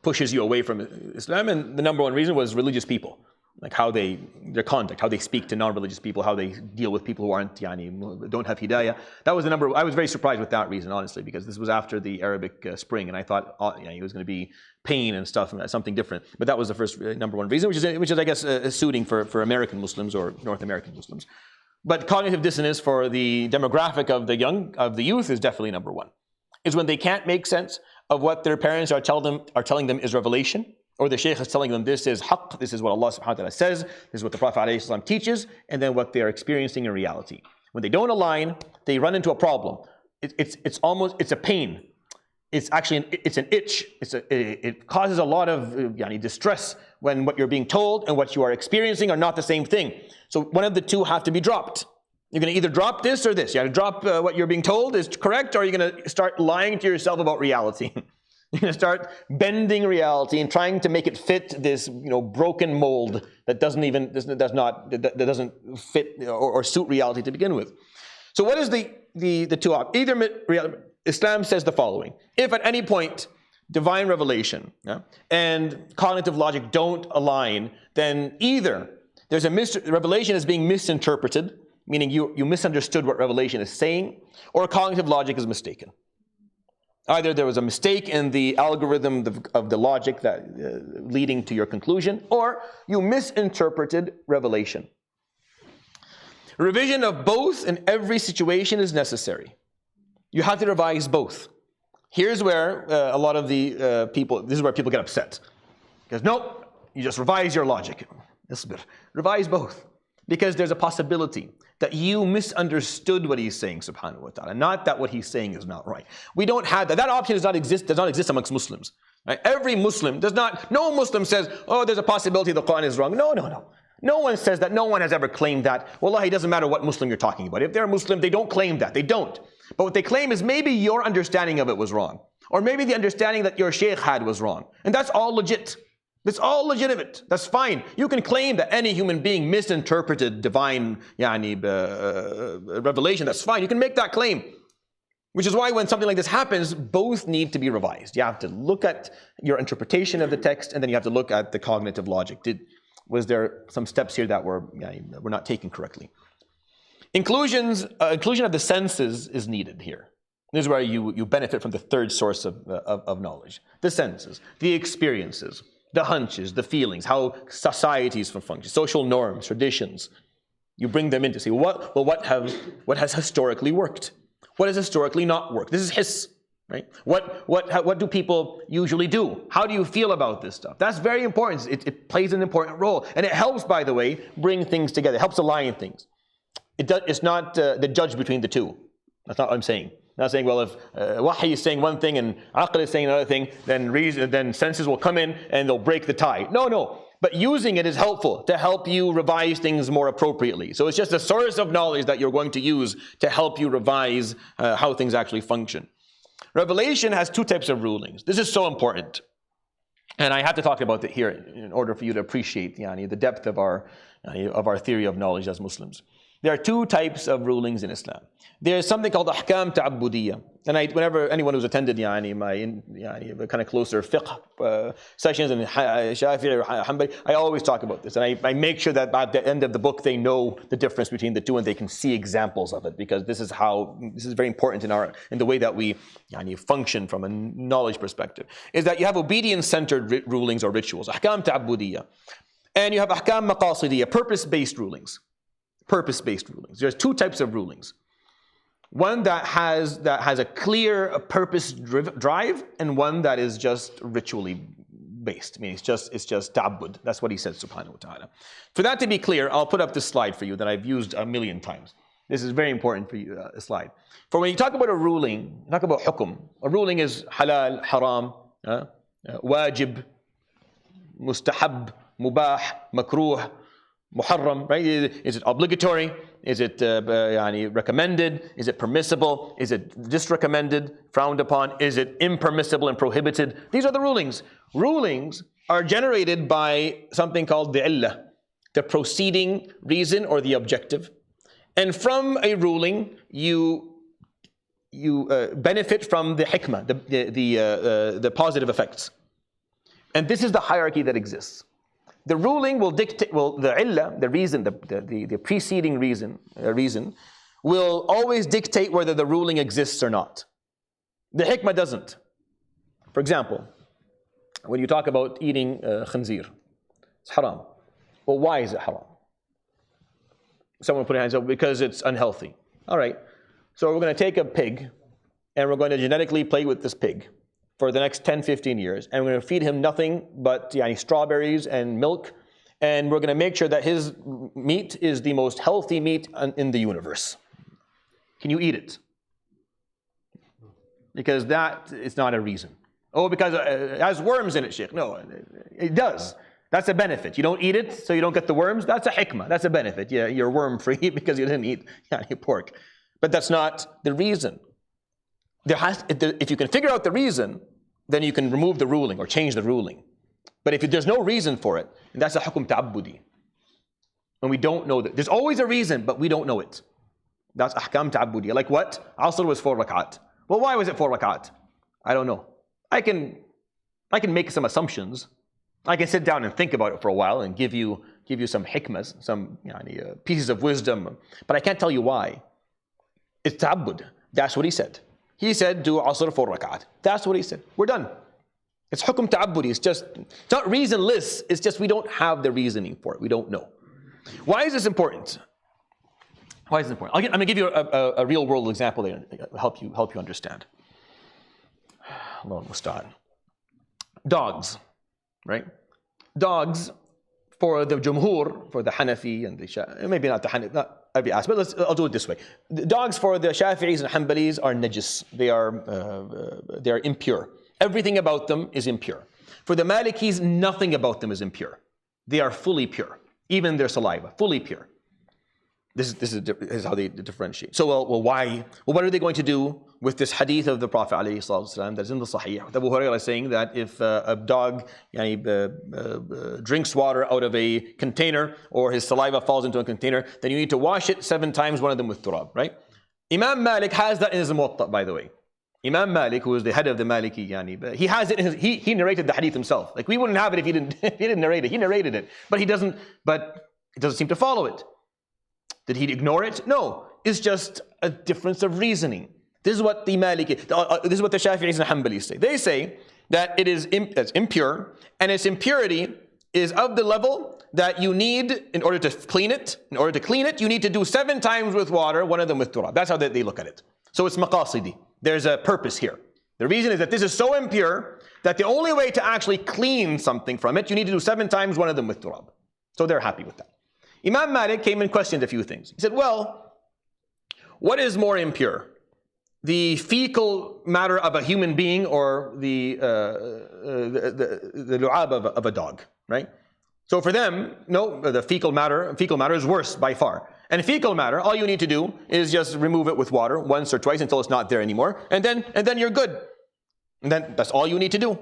pushes you away from Islam? And the number one reason was religious people, like their conduct, how they speak to non-religious people, how they deal with people who don't have hidayah. That was the number. I was very surprised with that reason, honestly, because this was after the Arabic Spring, and I thought it was going to be pain and stuff, and something different. But that was the first number one reason, which is I guess suiting for American Muslims or North American Muslims. But cognitive dissonance for the demographic of the youth is definitely number one. Is when they can't make sense of what their parents are telling them is revelation, Or the Shaykh is telling them this is haqq, this is what Allah subhanahu wa ta'ala says, this is what the Prophet ﷺ teaches, and then what they are experiencing in reality. When they don't align, they run into a problem. It's a pain. It's an itch. It causes a lot of distress when what you're being told and what you are experiencing are not the same thing. So one of the two have to be dropped. You're going to either drop this or this. You have to drop what you're being told is correct, or you're going to start lying to yourself about reality. You're going to start bending reality and trying to make it fit this broken mold that doesn't fit or suit reality to begin with. So what is the two options? Islam says the following: if at any point divine revelation and cognitive logic don't align, then either there's revelation is being misinterpreted, meaning you misunderstood what revelation is saying, or cognitive logic is mistaken. Either there was a mistake in the algorithm of the logic that leading to your conclusion, or you misinterpreted revelation. Revision of both in every situation is necessary. You have to revise both. Here's where a lot of the people, this is where people get upset. Because no, you just revise your logic. Revise both. Because there's a possibility that you misunderstood what he's saying, subhanahu wa ta'ala. Not that what he's saying is not right. We don't have that. That option does not exist amongst Muslims. Right? Every Muslim no Muslim says, oh, there's a possibility the Quran is wrong. No. No one says that. No one has ever claimed that. Wallahi, it doesn't matter what Muslim you're talking about. If they're a Muslim, they don't claim that. They don't. But what they claim is maybe your understanding of it was wrong. Or maybe the understanding that your sheikh had was wrong. And that's all legit. It's all legitimate. That's fine. You can claim that any human being misinterpreted divine revelation. That's fine. You can make that claim. Which is why when something like this happens, both need to be revised. You have to look at your interpretation of the text, and then you have to look at the cognitive logic. Was there some steps here that were not taken correctly? Inclusion of the senses is needed here. This is where you benefit from the third source of knowledge. The senses, the experiences, the hunches, the feelings, how societies function, social norms, traditions. You bring them in to see what has historically worked? What has historically not worked? This is hiss, right? What do people usually do? How do you feel about this stuff? That's very important. It plays an important role. And it helps, by the way, bring things together. It helps align things. It's not the judge between the two. That's not what I'm saying. I'm not saying, well, if wahy is saying one thing and aql is saying another thing, then senses will come in and they'll break the tie. No. But using it is helpful to help you revise things more appropriately. So it's just a source of knowledge that you're going to use to help you revise how things actually function. Revelation has two types of rulings. This is so important. And I have to talk about it here in order for you to appreciate the depth of our theory of knowledge as Muslims. There are two types of rulings in Islam. There is something called ahkam ta'abbudiyya. And whenever anyone who's attended my kind of closer fiqh sessions and Shafi'i or Hanbali, I always talk about this. And I make sure that at the end of the book they know the difference between the two and they can see examples of it, because this is very important in the way that we function from a knowledge perspective. Is that you have obedience-centered rulings or rituals, ahkam ta'abbudiyya. And you have ahkam maqasidiyya, purpose-based rulings. There's two types of rulings. One that has a clear purpose drive, and one that is just ritually based. I mean, it's just ta'abbud. That's what he says, subhanahu wa ta'ala. For that to be clear, I'll put up this slide for you that I've used a million times. This is very important for you, a slide. For when you talk about a ruling, you talk about hukum. A ruling is halal, haram, wajib, mustahab, mubah, makruh, muharram, right? Is it obligatory? Is it recommended? Is it permissible? Is it disrecommended, frowned upon? Is it impermissible and prohibited? These are the rulings. Rulings are generated by something called the illah, the proceeding reason or the objective. And from a ruling, you benefit from the hikmah, the positive effects. And this is the hierarchy that exists. The ruling will dictate, the illah, the reason, the preceding reason will always dictate whether the ruling exists or not. The hikmah doesn't. For example, when you talk about eating khanzir, it's haram. Well, why is it haram? Someone put their hands up, because it's unhealthy. All right, so we're going to take a pig and we're going to genetically play with this pig. for the next 10, 15 years, and we're going to feed him nothing but strawberries and milk, and we're going to make sure that his meat is the most healthy meat in the universe. Can you eat it? Because that is not a reason. Oh, because it has worms in it, Sheikh. No, it does. That's a benefit. You don't eat it, so you don't get the worms. That's a hikmah. That's a benefit. Yeah, you're worm-free because you didn't eat pork. But that's not the reason. If you can figure out the reason, then you can remove the ruling or change the ruling. But if there's no reason for it, and that's a hukum ta'abbudi. And we don't know that. There's always a reason, but we don't know it. That's ahkam ta'abbudi. Like what? Asr was 4 rak'at. Well, why was it 4 rak'at? I don't know. I can make some assumptions. I can sit down and think about it for a while and give you some hikmas, some pieces of wisdom, but I can't tell you why. It's ta'abbud. That's what he said. He said, do asr 4 rak'at. That's what he said. We're done. It's hukum ta'abbudi. It's not reasonless. It's just we don't have the reasoning for it. We don't know. Why is this important? Why is it important? I'm going to give you a real world example there to help you understand. Allah musta'an. Dogs, right? Dogs, for the Jumhur, for the Hanafi and the maybe not the Hanafi, not every aspect, but I'll do it this way. The dogs for the Shafi'is and Hanbalis are najis. They are impure. Everything about them is impure. For the Malikis, nothing about them is impure. They are fully pure. Even their saliva, fully pure. This is how they differentiate. So, well, why? Well, what are they going to do with this hadith of the Prophet ﷺ that's in the Sahih? Abu Hurairah is saying that if a dog drinks water out of a container or his saliva falls into a container, then you need to wash it 7 times, one of them with turab, right? Imam Malik has that in his Muwatta, by the way. Imam Malik, who is the head of the Maliki, he has it in his, he narrated the hadith himself. Like we wouldn't have it if he didn't narrate it. He narrated it, but it doesn't seem to follow it. Did he ignore it? No. It's just a difference of reasoning. This is what the Maliki, this is what the Shafi'is and Hanbalis say. They say that it's impure, and its impurity is of the level that you need in order to clean it. In order to clean it, you need to do 7 times with water, one of them with turab. That's how they look at it. So it's maqasidi. There's a purpose here. The reason is that this is so impure that the only way to actually clean something from it, you need to do 7 times, one of them with turab. So they're happy with that. Imam Malik came and questioned a few things. He said, well, what is more impure? The fecal matter of a human being or the lu'ab of a dog, right? So for them, no, the fecal matter is worse by far. And fecal matter, all you need to do is just remove it with water once or twice until it's not there anymore, and then you're good. And then that's all you need to do.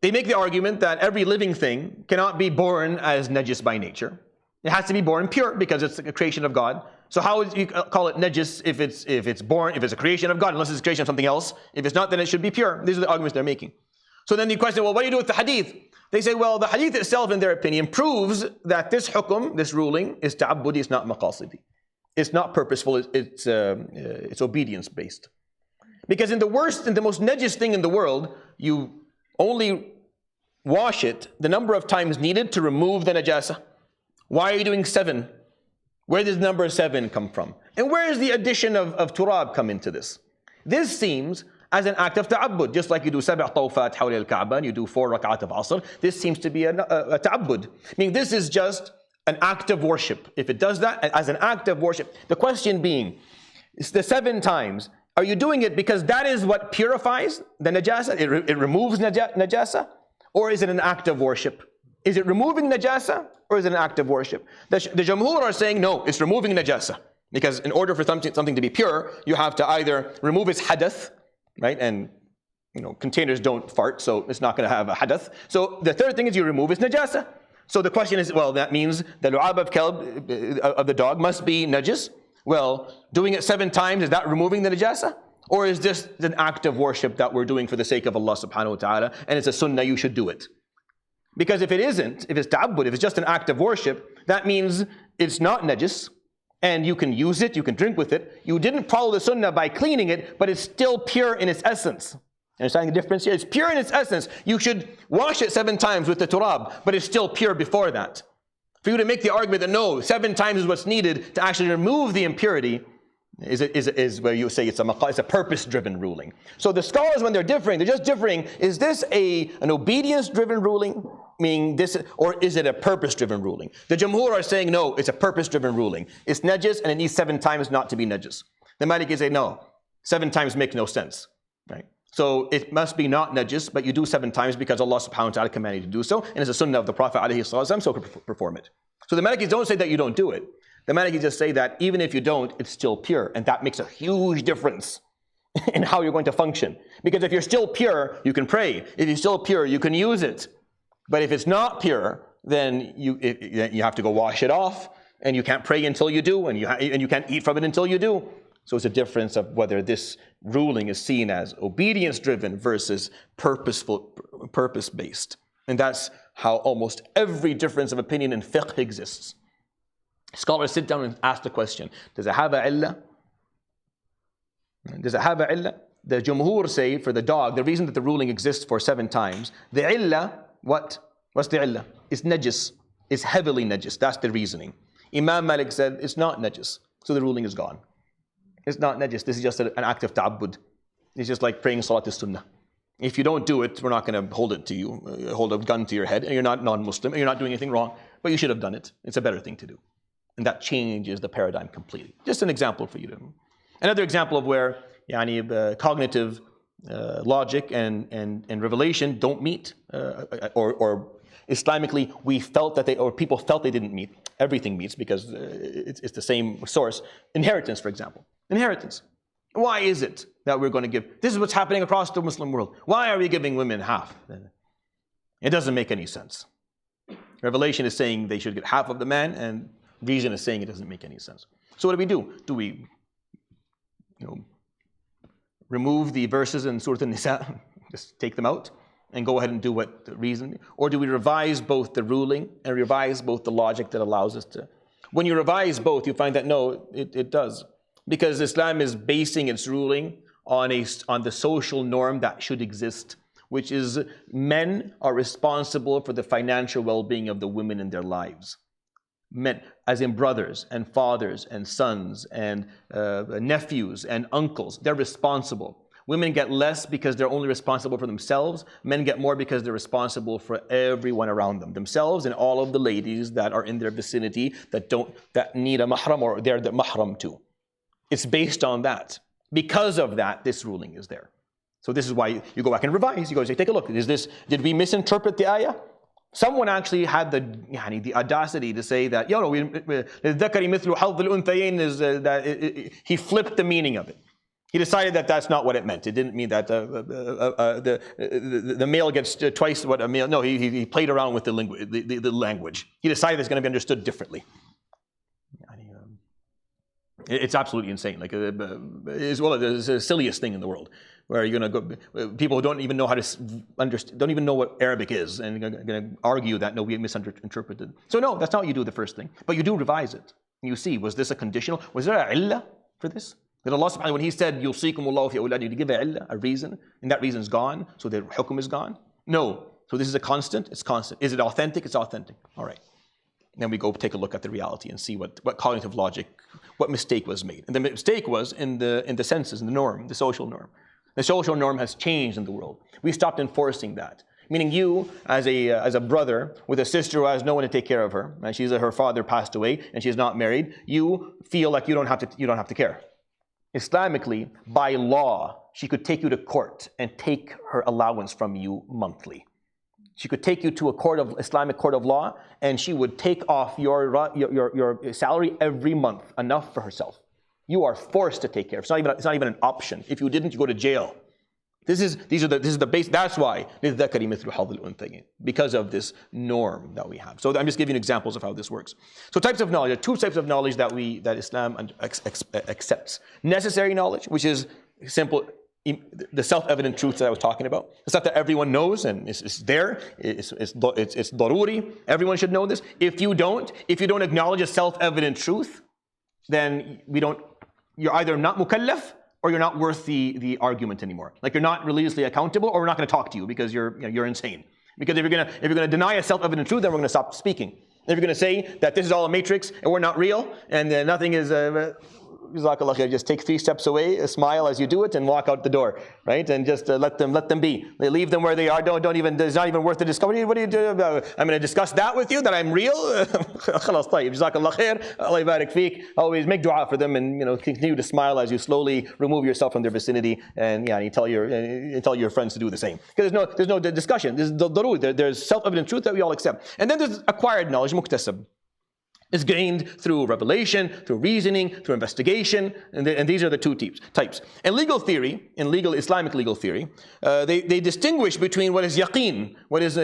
They make the argument that every living thing cannot be born as najis by nature. It has to be born pure because it's a creation of God. So how would you call it najis if it's a creation of God, unless it's a creation of something else? If it's not, then it should be pure. These are the arguments they're making. So then you question, well, what do you do with the hadith? They say, well, the hadith itself, in their opinion, proves that this hukum, this ruling, is ta'abbudi, it's not maqasidi. It's not purposeful, it's obedience based. Because in the most najis thing in the world, you only wash it the number of times needed to remove the najasa. Why are you doing 7? Where does the number 7 come from? And where does the addition of turab come into this? This seems as an act of ta'abbud, just like you do 7 tawfat hawla al-Kaaba and you do 4 rak'at of asr. This seems to be a ta'abbud. Meaning this is just an act of worship. If it does that as an act of worship, the question being, it's the 7 times, are you doing it because that is what purifies the najasa? It removes najasa? Or is it an act of worship? Is it removing najasa? Or is it an act of worship? The Jumhur are saying, no, it's removing najasa. Because in order for something to be pure, you have to either remove its hadath, right? And containers don't fart, so it's not going to have a hadath. So the third thing is you remove its najasa. So the question is, well, that means the lu'ab of kalb, of the dog, must be najis. Well, doing it 7 times, is that removing the najasa? Or is this an act of worship that we're doing for the sake of Allah subhanahu wa ta'ala, and it's a sunnah, you should do it? Because if it isn't, if it's ta'abbud, if it's just an act of worship, that means it's not najis, and you can use it, you can drink with it. You didn't follow the sunnah by cleaning it, but it's still pure in its essence. Understanding the difference here? It's pure in its essence. You should wash it 7 times with the turab, but it's still pure before that. For you to make the argument that no, 7 times is what's needed to actually remove the impurity, is where you say it's a purpose-driven ruling. So the scholars, when they're differing, they're just differing. Is this an obedience-driven ruling, meaning this, or is it a purpose-driven ruling? The Jumhur are saying no, it's a purpose-driven ruling. It's najis and it needs 7 times not to be najis. The Malikis say no, 7 times makes no sense, right? So it must be not najis, but you do 7 times because Allah subhanahu wa ta'ala commanded you to do so, and it's a sunnah of the Prophet alayhi sallam, so perform it. So the Malikis don't say that you don't do it. The Malikis just say that even if you don't, it's still pure, and that makes a huge difference in how you're going to function. Because if you're still pure, you can pray. If you're still pure, you can use it. But if it's not pure, then you have to go wash it off, and you can't pray until you do, and you can't eat from it until you do. So it's a difference of whether this ruling is seen as obedience-driven versus purpose-based. And that's how almost every difference of opinion in fiqh exists. Scholars sit down and ask the question, does it have a illah? Does it have a illah? The Jumhur say for the dog, the reason that the ruling exists for 7 times, the illah, what's the illah? It's najis. It's heavily najis. That's the reasoning. Imam Malik said it's not najis. So the ruling is gone. It's not najis. This is just an act of ta'abbud. It's just like praying salat as-sunnah. If you don't do it, we're not going to hold it to you, hold a gun to your head, and you're not non-Muslim, and you're not doing anything wrong, but you should have done it. It's a better thing to do. And that changes the paradigm completely. Just an example for you to. Another example of where cognitive logic and revelation don't meet, or Islamically we felt that people felt they didn't meet. Everything meets because it's the same source. Inheritance, for example. Inheritance. Why is it that we're going to give? This is what's happening across the Muslim world. Why are we giving women half? It doesn't make any sense. Revelation is saying they should get half of the man, and reason is saying it doesn't make any sense. So what do? Do we remove the verses in Surah An-Nisa, just take them out, and go ahead and do what the reason? Or do we revise both the ruling and revise both the logic that allows us to? When you revise both, you find that no, it does. Because Islam is basing its ruling on the social norm that should exist, which is men are responsible for the financial well-being of the women in their lives. Men, as in brothers and fathers and sons and nephews and uncles, they're responsible. Women get less because they're only responsible for themselves. Men get more because they're responsible for everyone around them, themselves and all of the ladies that are in their vicinity that need a mahram or they're the mahram too. It's based on that. Because of that, this ruling is there. So this is why you go back and revise. You go say, take a look. Did we misinterpret the ayah? Someone actually had the audacity to say that, he flipped the meaning of it. He decided that that's not what it meant. It didn't mean that the male gets twice what a male. No, he played around with the language. He decided it's going to be understood differently. It's absolutely insane. Like it's the silliest thing in the world, where you're going to go. People who don't even know how to understand, don't even know what Arabic is, and you're going to argue that no, we misinterpreted. So no, that's not what you do the first thing, but you do revise it. And you see, was this a conditional? Was there a illah for this? Did Allah subhanahu, when He said yusikumullahu fi awladikum, did He give a illah, a reason, and that reason is gone, so the hukum is gone? No. So this is a constant. It's constant. Is it authentic? It's authentic. All right. Then we go take a look at the reality and see what cognitive logic, what mistake was made. And the mistake was in the senses, in the norm, the social norm. The social norm has changed in the world. We stopped enforcing that. Meaning you, as a brother with a sister who has no one to take care of her, and her father passed away and she's not married, you feel like you don't have to care. Islamically, by law, she could take you to court and take her allowance from you monthly. She could take you to a Islamic court of law, and she would take off your salary every month, enough for herself. You are forced to take care of it. It's not even an option. If you didn't, you go to jail. This is the base. That's why because of this norm that we have. So I'm just giving examples of how this works. So types of knowledge. There are 2 types of knowledge that Islam accepts. Necessary knowledge, which is simple. The self-evident truths that I was talking about, the stuff that everyone knows and it's there, it's daruri. Everyone should know this. If you don't acknowledge a self-evident truth, then you're either not mukallaf or you're not worth the argument anymore. Like you're not religiously accountable, or we're not going to talk to you because you're insane. Because if you're going to deny a self-evident truth, then we're going to stop speaking. If you're going to say that this is all a matrix and we're not real and nothing is jazakallah khair, just take 3 steps away, smile as you do it, and walk out the door, right? And just let them be. They leave them where they are. Don't even. It's not even worth the discovery. What do you do? I'm going to discuss that with you, that I'm real. Khalas, tayyib, jazakallah khair. Allah yabarak feek. Always make dua for them, and continue to smile as you slowly remove yourself from their vicinity, and you tell your friends to do the same. Because there's no discussion. There's self-evident truth that we all accept. And then there's acquired knowledge, muktasab. It's gained through revelation, through reasoning, through investigation, and these are the 2 types. In legal theory, in Islamic legal theory, they distinguish between what is yaqeen, what is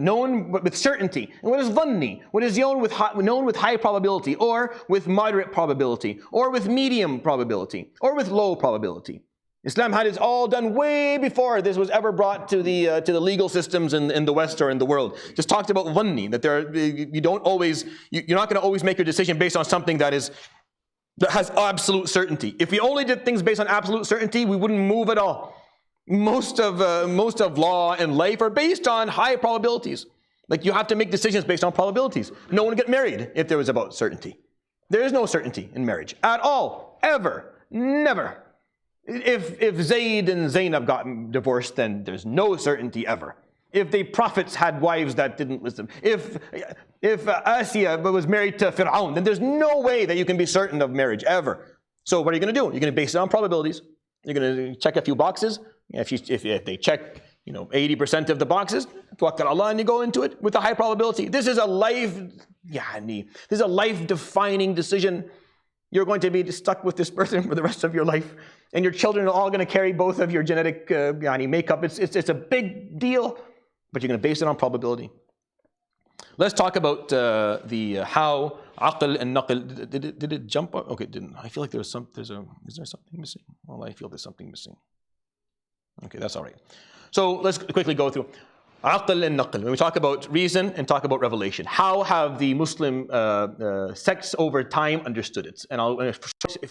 known with certainty, and what is dhanni, what is known with high probability, or with moderate probability, or with medium probability, or with low probability. Islam had it all done way before this was ever brought to the legal systems in the West or in the world. Just talked about dhanni, that you're not going to always make your decision based on something that has absolute certainty. If we only did things based on absolute certainty, we wouldn't move at all. Most of law and life are based on high probabilities. Like, you have to make decisions based on probabilities. No one would get married if there was about certainty. There is no certainty in marriage at all, ever, never. If Zayd and Zainab got divorced, then there's no certainty ever. If the prophets had wives that didn't listen, if Asiya was married to Fir'aun, then there's no way that you can be certain of marriage ever. So what are you going to do? You're going to base it on probabilities. You're going to check a few boxes. If they check 80% of the boxes, tawakkal Allah, and you go into it with a high probability. This is a life-defining decision. You're going to be stuck with this person for the rest of your life, and your children are all going to carry both of your genetic makeup. It's a big deal, but you're going to base it on probability. Let's talk about the how aql and naql. Did it jump up? Okay, it didn't. I feel like is there something missing? Well, I feel there's something missing. Okay, that's all right. So let's quickly go through aql and naql. When we talk about reason and talk about revelation, how have the Muslim sects over time understood it? And I'll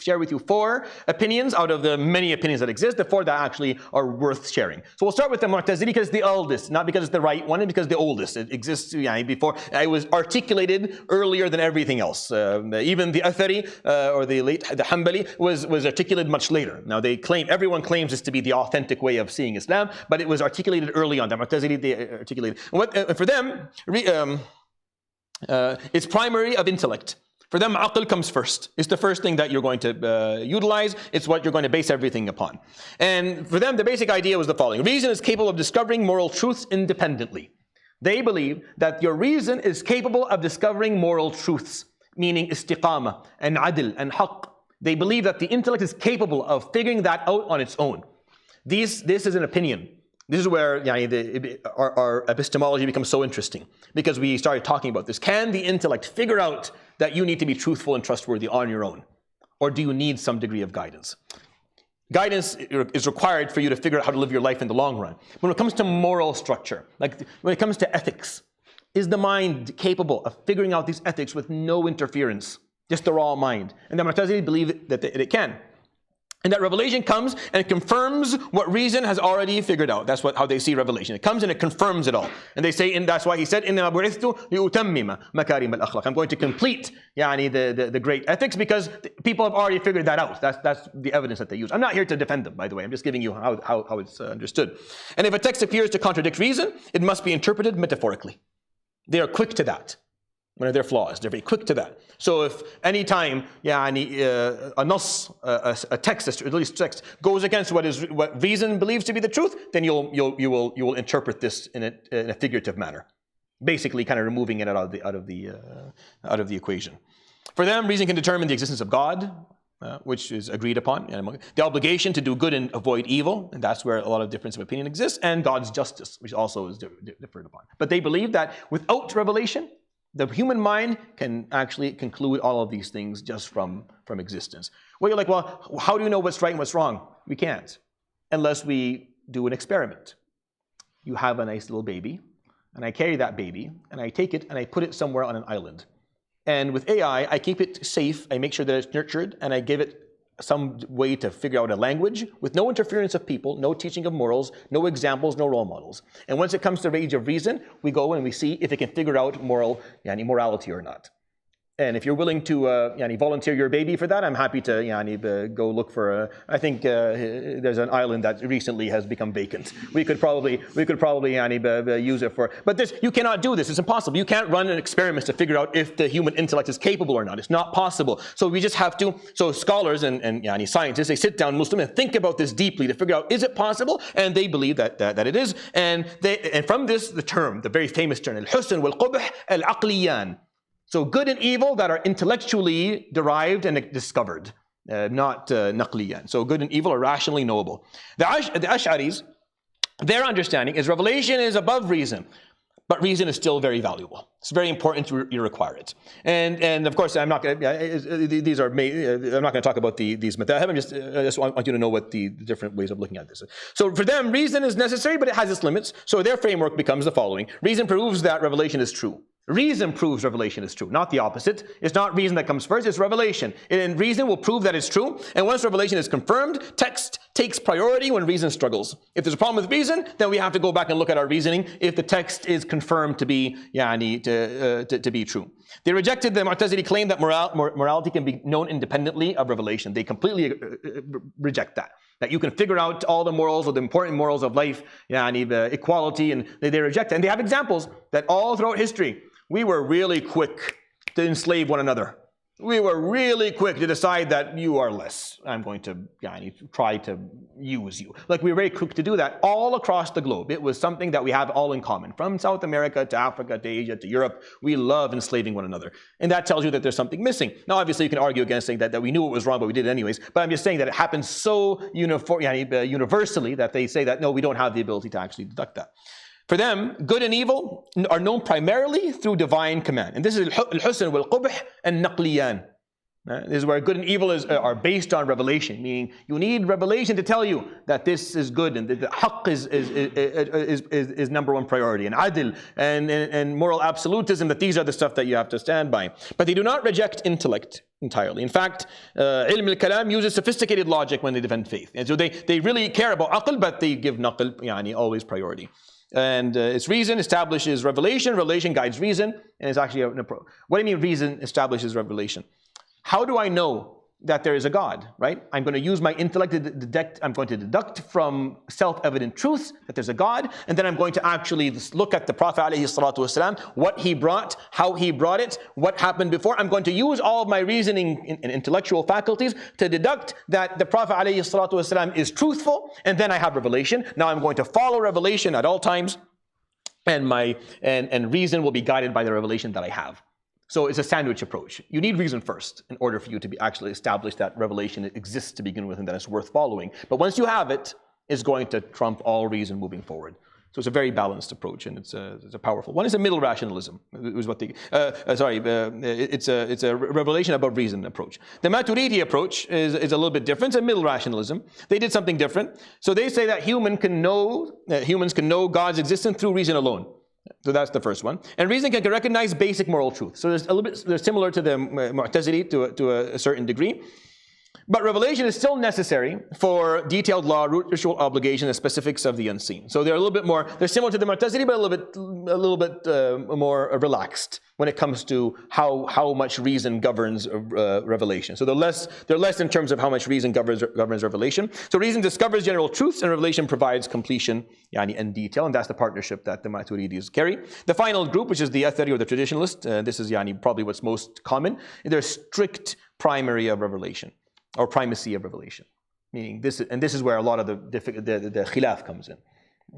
share with you 4 opinions out of the many opinions that exist, the 4 that actually are worth sharing. So we'll start with the Mu'tazili because it's the oldest, not because it's the right one, and because it's the oldest. It exists before. It was articulated earlier than everything else. Even the Athari or the Hanbali was articulated much later. Now everyone claims this to be the authentic way of seeing Islam, but it was articulated early on. The Mu'tazili, articulated. For them, it's primary of intellect. For them, aql comes first. It's the first thing that you're going to utilize. It's what you're going to base everything upon. And for them, the basic idea was the following. Reason is capable of discovering moral truths independently. They believe that your reason is capable of discovering moral truths, meaning istiqamah and adl and haqq. They believe that the intellect is capable of figuring that out on its own. This is an opinion. This is where our epistemology becomes so interesting, because we started talking about this. Can the intellect figure out that you need to be truthful and trustworthy on your own? Or do you need some degree of guidance? Guidance is required for you to figure out how to live your life in the long run. When it comes to moral structure, like when it comes to ethics, is the mind capable of figuring out these ethics with no interference? Just the raw mind. And the Mu'tazili believe that it can. And that revelation comes and it confirms what reason has already figured out. That's how they see revelation. It comes and it confirms it all. And they say, and that's why he said, إِنَّمَا بُعِثْتُ لِأُتَمِّمَ مَكَارِمَ الْأَخْلَاقِ. I'm going to complete the great ethics, because people have already figured that out. That's the evidence that they use. I'm not here to defend them, by the way. I'm just giving you how it's understood. And if a text appears to contradict reason, it must be interpreted metaphorically. They are quick to that. One of their flaws, they're very quick to that. So if any time a nas, a text, at least text, goes against what reason believes to be the truth, then you will interpret this in a figurative manner, basically kind of removing it out of the equation. For them, reason can determine the existence of God, which is agreed upon, the obligation to do good and avoid evil, and that's where a lot of difference of opinion exists, and God's justice, which also is differed upon. But they believe that without revelation, the human mind can actually conclude all of these things just from existence. Well, you're like, well, how do you know what's right and what's wrong? We can't, unless we do an experiment. You have a nice little baby, and I carry that baby, and I take it and I put it somewhere on an island. And with AI, I keep it safe, I make sure that it's nurtured, and I give it some way to figure out a language with no interference of people, no teaching of morals, no examples, no role models. And once it comes to the age of reason, we go and we see if it can figure out morality or not. And if you're willing to volunteer your baby for that, I'm happy to go look for I think there's an island that recently has become vacant. We could probably use it for. But this, you cannot do this. It's impossible. You can't run an experiment to figure out if the human intellect is capable or not. It's not possible. So we just have to. So scholars and scientists, they sit down, Muslim, and think about this deeply to figure out, is it possible? And they believe that it is. And from this, the very famous term, al-husn wal-qubh al-aqliyan. So good and evil that are intellectually derived and discovered, not naqliyan. So good and evil are rationally knowable. The Ash'aris, their understanding is revelation is above reason, but reason is still very valuable. It's very important you require it. And of course, I'm not going to talk about these madhahib. I just want you to know what the different ways of looking at this. So for them, reason is necessary, but it has its limits. So their framework becomes the following. Reason proves that revelation is true. Reason proves revelation is true, not the opposite. It's not reason that comes first, it's revelation. And reason will prove that it's true. And once revelation is confirmed, text takes priority when reason struggles. If there's a problem with reason, then we have to go back and look at our reasoning if the text is confirmed to be to be true. They rejected the Mu'tazili claim that morality can be known independently of revelation. They completely reject that. That you can figure out all the morals or the important morals of life, the equality, and they reject it. And they have examples that all throughout history, we were really quick to enslave one another. We were really quick to decide that you are less. I'm going to try to use you. Like, we were very quick to do that all across the globe. It was something that we have all in common. From South America to Africa to Asia to Europe, we love enslaving one another. And that tells you that there's something missing. Now, obviously, you can argue against saying that we knew it was wrong, but we did it anyways. But I'm just saying that it happens so universally that they say that, no, we don't have the ability to actually deduct that. For them, good and evil are known primarily through divine command. And this is al-husn wal-qubh and naqliyan. This is where good and evil are based on revelation, meaning you need revelation to tell you that this is good and that the haqq is number one priority, and adl and moral absolutism, that these are the stuff that you have to stand by. But they do not reject intellect entirely. In fact, ilm al-kalam uses sophisticated logic when they defend faith. And so they really care about aql, but they give naql always priority. And its reason establishes revelation. Revelation guides reason, and it's actually what do you mean reason establishes revelation? How do I know that there is a God, right? I'm going to use my intellect to I'm going to deduct from self-evident truths that there's a God, and then I'm going to actually look at the Prophet ﷺ, what he brought, how he brought it, what happened before. I'm going to use all of my reasoning and intellectual faculties to deduct that the Prophet ﷺ is truthful, and then I have revelation. Now I'm going to follow revelation at all times, and reason will be guided by the revelation that I have. So it's a sandwich approach. You need reason first in order for you to actually establish that revelation exists to begin with and that it's worth following. But once you have it, it's going to trump all reason moving forward. So it's a very balanced approach, and it's a powerful one. Is a middle rationalism. Is what they it's a revelation above reason approach. The Maturidi approach is a little bit different. It's a middle rationalism. They did something different. So they say that humans can know God's existence through reason alone. So that's the first one. And reason can recognize basic moral truth. So they're similar to the Mu'tazili to a certain degree. But revelation is still necessary for detailed law, ritual obligation, and specifics of the unseen. So they're they're similar to the Mu'tazili, but a little bit more relaxed when it comes to how much reason governs revelation. So they're less in terms of how much reason governs revelation. So reason discovers general truths, and revelation provides completion and detail, and that's the partnership that the Maturidis carry. The final group, which is the Athari or the traditionalist, this is probably what's most common. They're strict primary of revelation, or primacy of revelation, meaning this is where a lot of the khilaf comes in,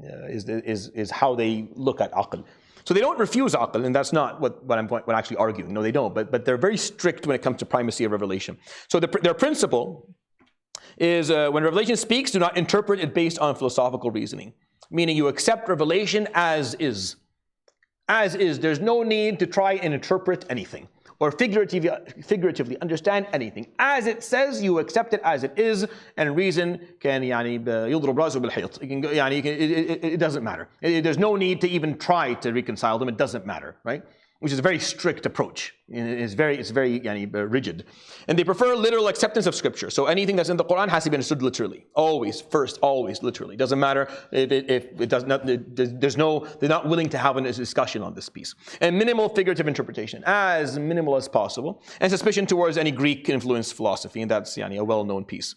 is how they look at aql. So they don't refuse aql, and that's not what I'm actually arguing. No, they don't. But they're very strict when it comes to primacy of revelation. So their principle is when revelation speaks, do not interpret it based on philosophical reasoning, meaning you accept revelation as is. As is. There's no need to try and interpret anything or figuratively understand anything. As it says, you accept it as it is, and reason can يضرب راسه بالحيط. It doesn't matter. There's no need to even try to reconcile them. It doesn't matter, right? which is a very strict approach. It's very rigid. And they prefer literal acceptance of scripture. So anything that's in the Quran has to be understood literally. Always literally. Doesn't matter if it does not, they're not willing to have a discussion on this piece. And minimal figurative interpretation, as minimal as possible. And suspicion towards any Greek influenced philosophy, and that's a well-known piece.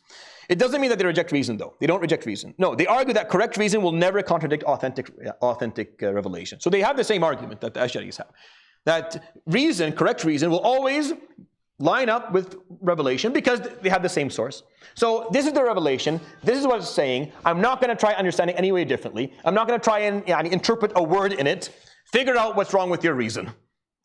It doesn't mean that they reject reason, though. They don't reject reason. No, they argue that correct reason will never contradict authentic revelation. So they have the same argument that the Ash'aris have. That reason, correct reason, will always line up with revelation because they have the same source. So this is the revelation. This is what it's saying. I'm not going to try understanding any way differently. I'm not going to try and interpret a word in it. Figure out what's wrong with your reason.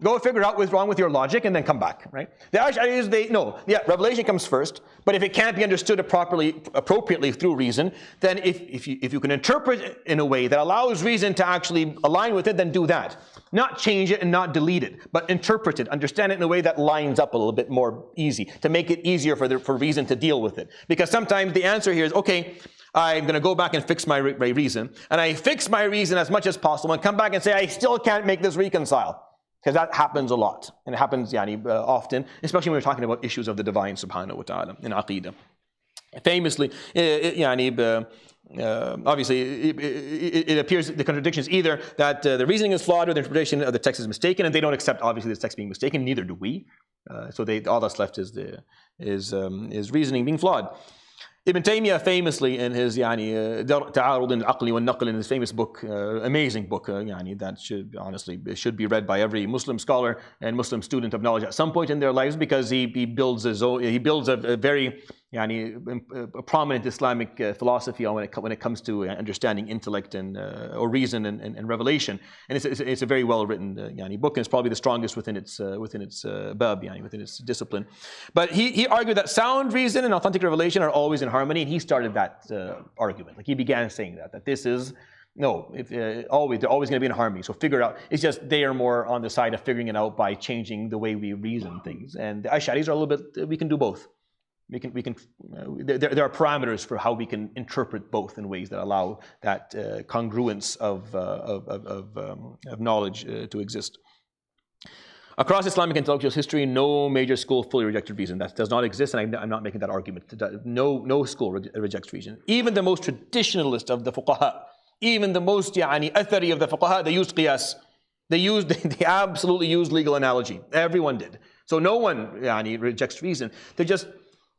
Go figure out what's wrong with your logic and then come back, right? The Ash'aris, revelation comes first, but if it can't be understood appropriately through reason, then if you can interpret it in a way that allows reason to actually align with it, then do that. Not change it and not delete it, but interpret it, understand it in a way that lines up a little bit more easy, to make it easier for reason to deal with it. Because sometimes the answer here is, okay, I'm going to go back and fix my reason, and I fix my reason as much as possible and come back and say, I still can't make this reconcile. Because that happens a lot, and it happens often, especially when we're talking about issues of the divine subhanahu wa ta'ala in Aqeedah. Famously, obviously, it appears the contradiction is either that the reasoning is flawed or the interpretation of the text is mistaken, and they don't accept, obviously, this text being mistaken, neither do we. So all that's left is reasoning being flawed. Ibn Taymiyyah famously in his تعارض العقل والنقل, in his famous book, amazing book, that should be read by every Muslim scholar and Muslim student of knowledge at some point in their lives, because he builds a very a prominent Islamic philosophy when it comes to understanding intellect and or reason and revelation, and it's a very well written book, and it's probably the strongest within its bab, within its discipline. But he argued that sound reason and authentic revelation are always in harmony, and he started that argument. Like he began saying that this is they're always going to be in harmony. So figure it out. It's just they are more on the side of figuring it out by changing the way we reason things, and the Ash'aris are a little bit. We can do both. There are parameters for how we can interpret both in ways that allow that congruence of knowledge to exist. Across Islamic intellectual history, no major school fully rejected reason. That does not exist, and I'm not making that argument. No school rejects reason. Even the most traditionalist of the fuqaha, even the most athari of the fuqaha, they used qiyas. They absolutely used legal analogy. Everyone did. So no one rejects reason.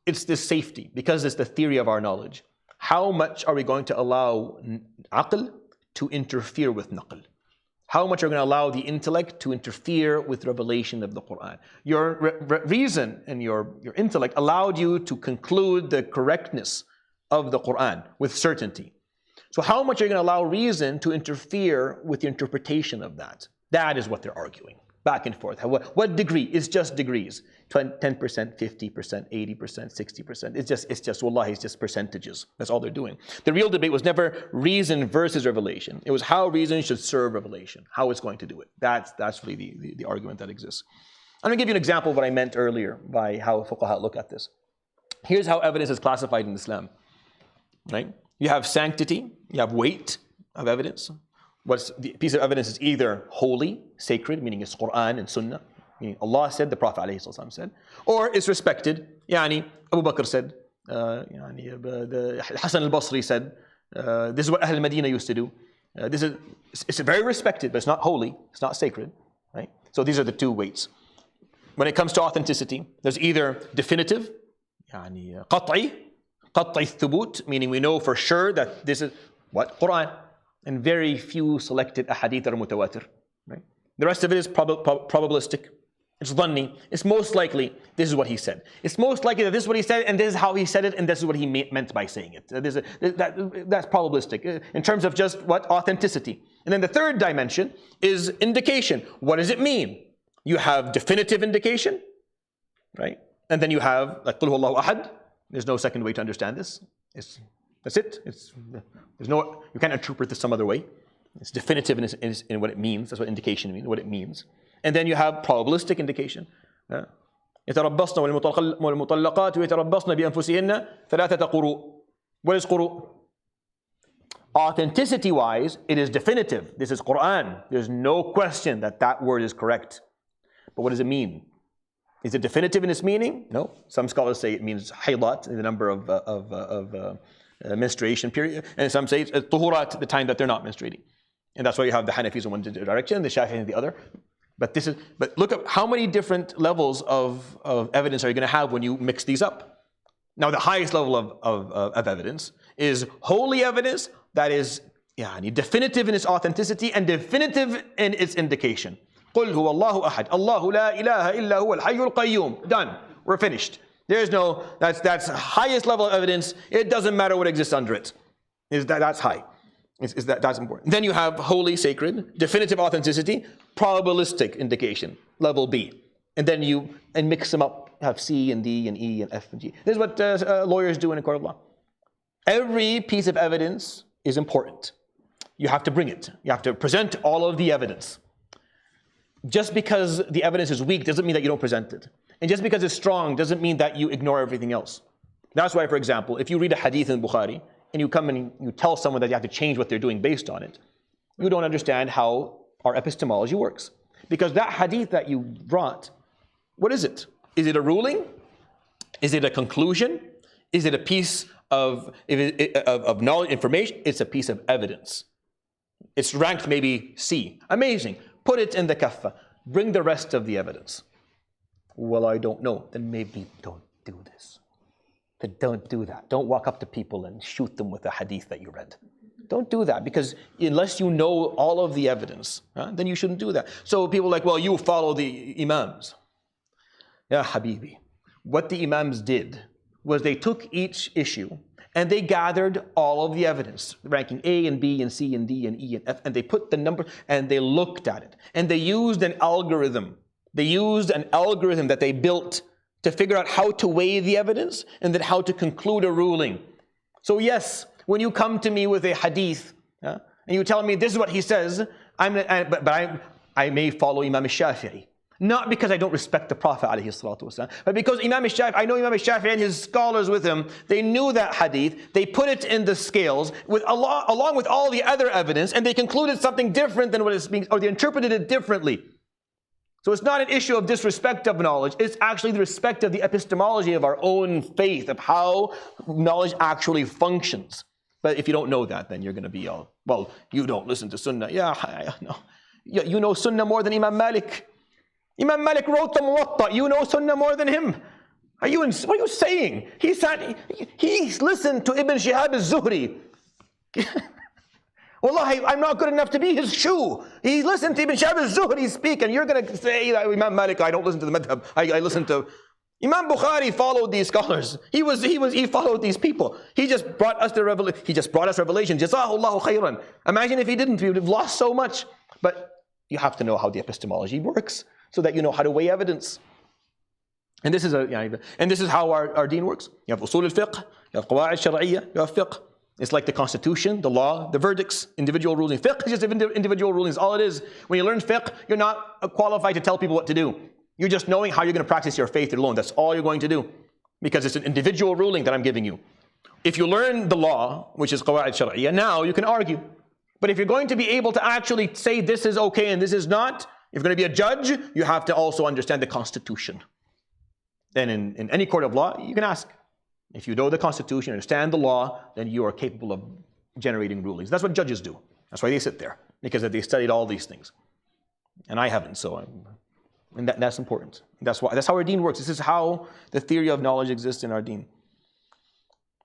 It's this safety, because it's the theory of our knowledge. How much are we going to allow aql to interfere with naql? How much are we going to allow the intellect to interfere with revelation of the Quran? Your reason and your intellect allowed you to conclude the correctness of the Quran with certainty. So how much are you going to allow reason to interfere with the interpretation of that? That is what they're arguing. Back and forth. What degree? It's just degrees. 10%, 50%, 80%, 60%. It's just wallahi, it's just percentages. That's all they're doing. The real debate was never reason versus revelation. It was how reason should serve revelation, how it's going to do it. That's really the argument that exists. I'm going to give you an example of what I meant earlier by how fuqaha look at this. Here's how evidence is classified in Islam. Right? You have sanctity, you have weight of evidence. The piece of evidence is either holy, sacred, meaning it's Quran and Sunnah, meaning Allah said, the Prophet ﷺ said, or it's respected. Abu Bakr said, the Hassan al-Basri said, this is what Ahl al-Madinah used to do. It's very respected, but it's not holy, it's not sacred. Right? So these are the two weights. When it comes to authenticity, there's either definitive, qat'i thubut, meaning we know for sure that this is what? Quran. And very few selected ahadith are mutawatir. Right? The rest of it is probabilistic. It's dhanni. It's most likely this is what he said. It's most likely that this is what he said, and this is how he said it, and this is what he meant by saying it. That's probabilistic in terms of just what? Authenticity. And then the third dimension is indication. What does it mean? You have definitive indication, right? And then you have like Qul huwallahu ahad. There's no second way to understand this. That's it. You can't interpret this some other way. It's definitive in what it means. That's what indication means, what it means. And then you have probabilistic indication. يتربصن والمطلقات ويتربصن بأنفسهن ثلاثة قروء. What is قروء? Authenticity-wise, it is definitive. This is Quran. There's no question that word is correct. But what does it mean? Is it definitive in its meaning? No. Some scholars say it means haylat, the number of menstruation period, and some say it's tuhurat, the time that they're not menstruating. And that's why you have the Hanafis in one direction, the Shafi'is in the other. But look at how many different levels of evidence are you going to have when you mix these up. Now, the highest level of evidence is holy evidence that is definitive in its authenticity and definitive in its indication. قُلْ هُوَ اللَّهُ أَحَدٌ اللَّهُ لَا إِلَهَ إِلَّا هُوَ الْحَيُّ الْقَيُّومُ. Done. We're finished. There's no, that's highest level of evidence. It doesn't matter what exists under it. That's high. That's important. Then you have holy, sacred, definitive authenticity, probabilistic indication, level B. And then you mix them up, have C and D and E and F and G. This is what lawyers do in a court of law. Every piece of evidence is important. You have to bring it. You have to present all of the evidence. Just because the evidence is weak doesn't mean that you don't present it. And just because it's strong doesn't mean that you ignore everything else. That's why, for example, if you read a hadith in Bukhari and you come and you tell someone that you have to change what they're doing based on it, you don't understand how our epistemology works. Because that hadith that you brought, what is it? Is it a ruling? Is it a conclusion? Is it a piece of knowledge, information? It's a piece of evidence. It's ranked maybe C. Amazing. Put it in the kaffa. Bring the rest of the evidence. Well, I don't know. Then maybe don't do this. But don't do that. Don't walk up to people and shoot them with a hadith that you read. Don't do that, because unless you know all of the evidence, then you shouldn't do that. So people are like, well, you follow the imams. Ya Habibi. What the imams did was they took each issue and they gathered all of the evidence, ranking A and B and C and D and E and F, and they put the number and they looked at it. And they used an algorithm. They used an algorithm that they built to figure out how to weigh the evidence and then how to conclude a ruling. So yes, when you come to me with a hadith and you tell me this is what he says, I may follow Imam al-Shafi'i. Not because I don't respect the Prophet ﷺ, but because I know Imam al-Shafi'i and his scholars with him, they knew that hadith, they put it in the scales along with all the other evidence, and they concluded something different than what is being, or they interpreted it differently. So it's not an issue of disrespect of knowledge, it's actually the respect of the epistemology of our own faith, of how knowledge actually functions. But if you don't know that, then you're going to be all, well, you don't listen to Sunnah. No. You know Sunnah more than Imam Malik. Imam Malik wrote the Muwatta. You know Sunnah more than him. What are you saying? He listened to Ibn Shihab al-Zuhri. Wallahi, I'm not good enough to be his shoe. He listened to Ibn Shihab al-Zuhri speak, and you're going to say that Imam Malik, I don't listen to the madhab. I listen to... Imam Bukhari followed these scholars. He followed these people. He just brought us the revelation. He just brought us revelation. Jazahullahu khairan. Imagine if he didn't, we would have lost so much. But you have to know how the epistemology works, so that you know how to weigh evidence. And this is how our deen works. You have usul al-fiqh, you have qawaid shar'iyya, you have fiqh. It's like the constitution, the law, the verdicts, individual rulings. Fiqh is just individual rulings, all it is. When you learn fiqh, you're not qualified to tell people what to do. You're just knowing how you're going to practice your faith alone. That's all you're going to do. Because it's an individual ruling that I'm giving you. If you learn the law, which is qawaid shar'iyya, now you can argue. But if you're going to be able to actually say this is okay and this is not, if you're going to be a judge, you have to also understand the Constitution. Then in any court of law, you can ask. If you know the Constitution, understand the law, then you are capable of generating rulings. That's what judges do. That's why they sit there, because they studied all these things. And I haven't, and that's important. That's how our deen works. This is how the theory of knowledge exists in our deen.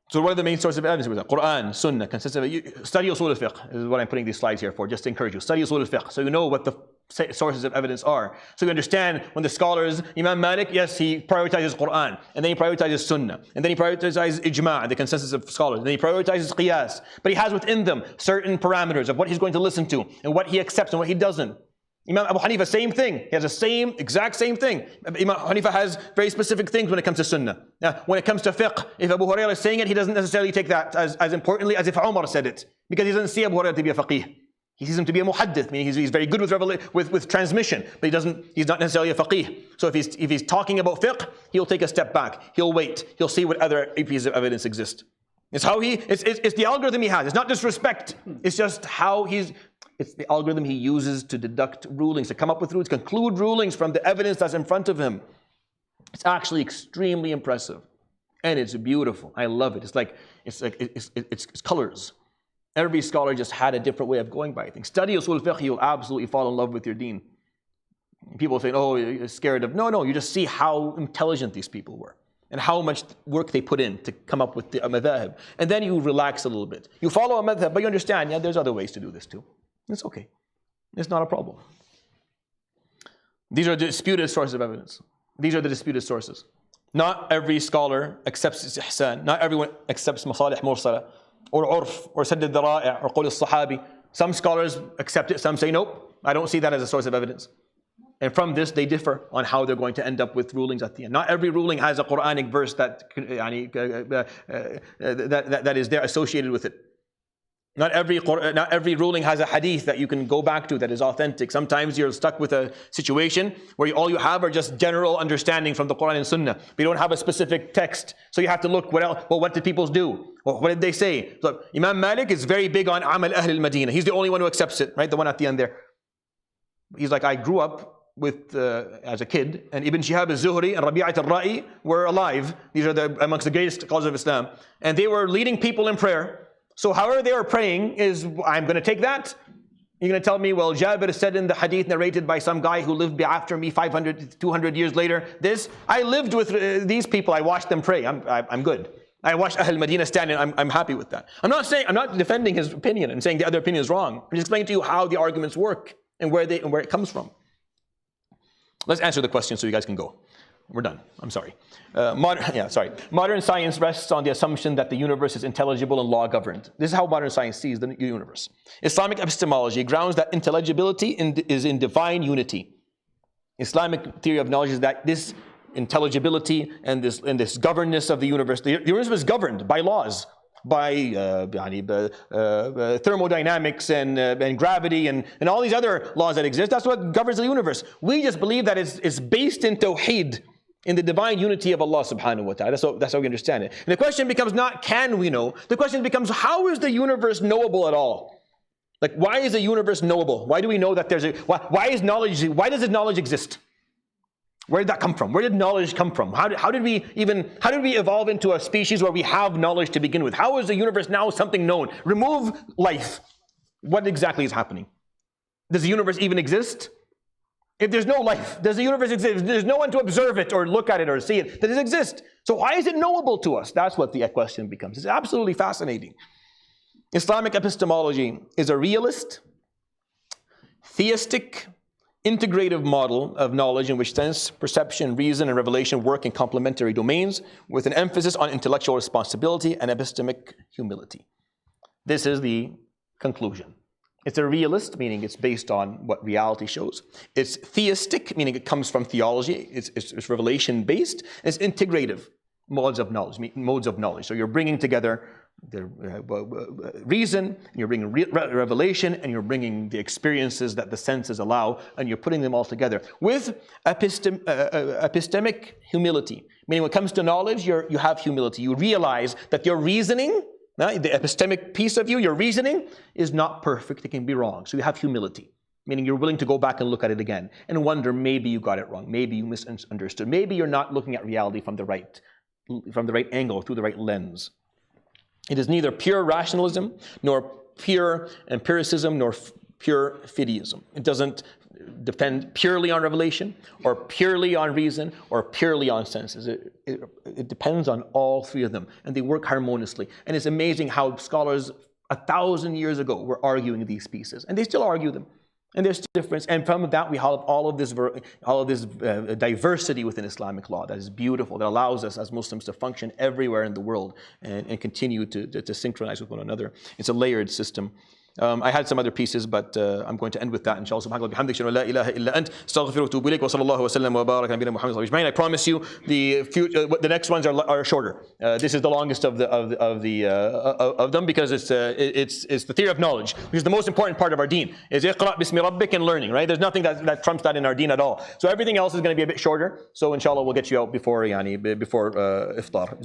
So what are the main sources of evidence? Quran, Sunnah, consists of study usul al-fiqh. This is what I'm putting these slides here for, just to encourage you. Study usul al-fiqh, so you know what the sources of evidence are. So you understand when the scholars, Imam Malik, yes, he prioritizes Quran, and then he prioritizes Sunnah, and then he prioritizes ijma', the consensus of scholars, and then he prioritizes qiyas. But he has within them certain parameters of what he's going to listen to, and what he accepts and what he doesn't. Imam Abu Hanifa, same thing. He has the exact same thing. Imam Hanifa has very specific things when it comes to Sunnah. Now, when it comes to fiqh, if Abu Hurairah is saying it, he doesn't necessarily take that as importantly as if Umar said it. Because he doesn't see Abu Hurairah to be a faqih. He sees him to be a muhaddith, meaning he's very good with transmission, but he's not necessarily a faqih. So if he's talking about fiqh, he'll take a step back. He'll wait. He'll see what other pieces of evidence exist. It's the algorithm he has. It's not disrespect. It's just how It's the algorithm he uses to deduct rulings, to come up with rulings, conclude rulings from the evidence that's in front of him. It's actually extremely impressive. And it's beautiful. I love it. It's colors. Every scholar just had a different way of going by things. Study usul fiqh, you'll absolutely fall in love with your deen. People say, oh, you're scared of... No, you just see how intelligent these people were and how much work they put in to come up with the madhab. And then you relax a little bit. You follow a madhab, but you understand, yeah, there's other ways to do this too. It's okay. It's not a problem. These are disputed sources of evidence. These are the disputed sources. Not every scholar accepts istihsan. Not everyone accepts masalih mursala or urf or sadd al-dhara'i' or qawl al-sahabi. Some scholars accept it, some say nope, I don't see that as a source of evidence. And from this they differ on how they're going to end up with rulings at the end. Not every ruling has a Quranic verse that is there associated with it. Not every ruling has a hadith that you can go back to that is authentic. Sometimes you're stuck with a situation where all you have are just general understanding from the Quran and Sunnah. But you don't have a specific text. So you have to look, what else? Well, what did people do? Well, what did they say? So Imam Malik is very big on Amal Ahl al-Madinah. He's the only one who accepts it, right? The one at the end there. He's like, I grew up with as a kid, and Ibn Shihab al-Zuhri and Rabi'at al-Ra'i were alive. These are amongst the greatest scholars of Islam. And they were leading people in prayer. So however they were praying is, I'm going to take that. You're going to tell me, well, Jabir said in the hadith narrated by some guy who lived after me 500, 200 years later, this. I lived with these people, I watched them pray, I'm good. I watched Ahl Madinah stand and I'm happy with that. I'm not defending his opinion and saying the other opinion is wrong. I'm just explaining to you how the arguments work and where it comes from. Let's answer the question so you guys can go. We're done. I'm sorry. Modern science rests on the assumption that the universe is intelligible and law-governed. This is how modern science sees the universe. Islamic epistemology grounds that intelligibility is in divine unity. Islamic theory of knowledge is that this intelligibility and this governedness of the universe is governed by laws, by thermodynamics and gravity and all these other laws that exist. That's what governs the universe. We just believe that it's based in tawheed, in the divine unity of Allah subhanahu wa ta'ala. That's how we understand it. And the question becomes not can we know, the question becomes how is the universe knowable at all? Like, why is the universe knowable? Why do we know that why does this knowledge exist? Where did that come from? Where did knowledge come from? How did we evolve into a species where we have knowledge to begin with? How is the universe now something known? Remove life. What exactly is happening? Does the universe even exist? If there's no life, does the universe exist? If there's no one to observe it or look at it or see it, does it exist? So why is it knowable to us? That's what the question becomes. It's absolutely fascinating. Islamic epistemology is a realist, theistic, integrative model of knowledge in which sense, perception, reason, and revelation work in complementary domains with an emphasis on intellectual responsibility and epistemic humility. This is the conclusion. It's a realist, meaning it's based on what reality shows. It's theistic, meaning it comes from theology. It's revelation-based. It's integrative modes of knowledge. So you're bringing together the reason, and you're bringing revelation, and you're bringing the experiences that the senses allow, and you're putting them all together with epistemic humility. Meaning when it comes to knowledge, you have humility. You realize that your reasoning, the epistemic piece of you, your reasoning is not perfect. It can be wrong. So you have humility, meaning you're willing to go back and look at it again and wonder, maybe you got it wrong. Maybe you misunderstood. Maybe you're not looking at reality from the right angle, through the right lens. It is neither pure rationalism, nor pure empiricism, nor pure fideism. It doesn't depend purely on revelation, or purely on reason, or purely on senses. It depends on all three of them, and they work harmoniously. And it's amazing how scholars 1,000 years ago were arguing these pieces, and they still argue them. And there's difference, and from that we have all of this diversity within Islamic law that is beautiful, that allows us as Muslims to function everywhere in the world and continue to synchronize with one another. It's a layered system. I had some other pieces, but I'm going to end with that. Inshallah, subhanahu wa ta'ala, la ilaha illa ant, astaghfiruka wa atubu ilayk, wa sallallahu wa sallam wa baraka ala nabiyyina Muhammad sallallahu alayhi wa sallam. I promise you, the next ones are shorter. This is the longest of them because it's the theory of knowledge, which is the most important part of our deen. Is iqra bismi rabbik and learning, right? There's nothing that trumps that in our deen at all. So everything else is going to be a bit shorter. So inshallah, we'll get you out before iftar.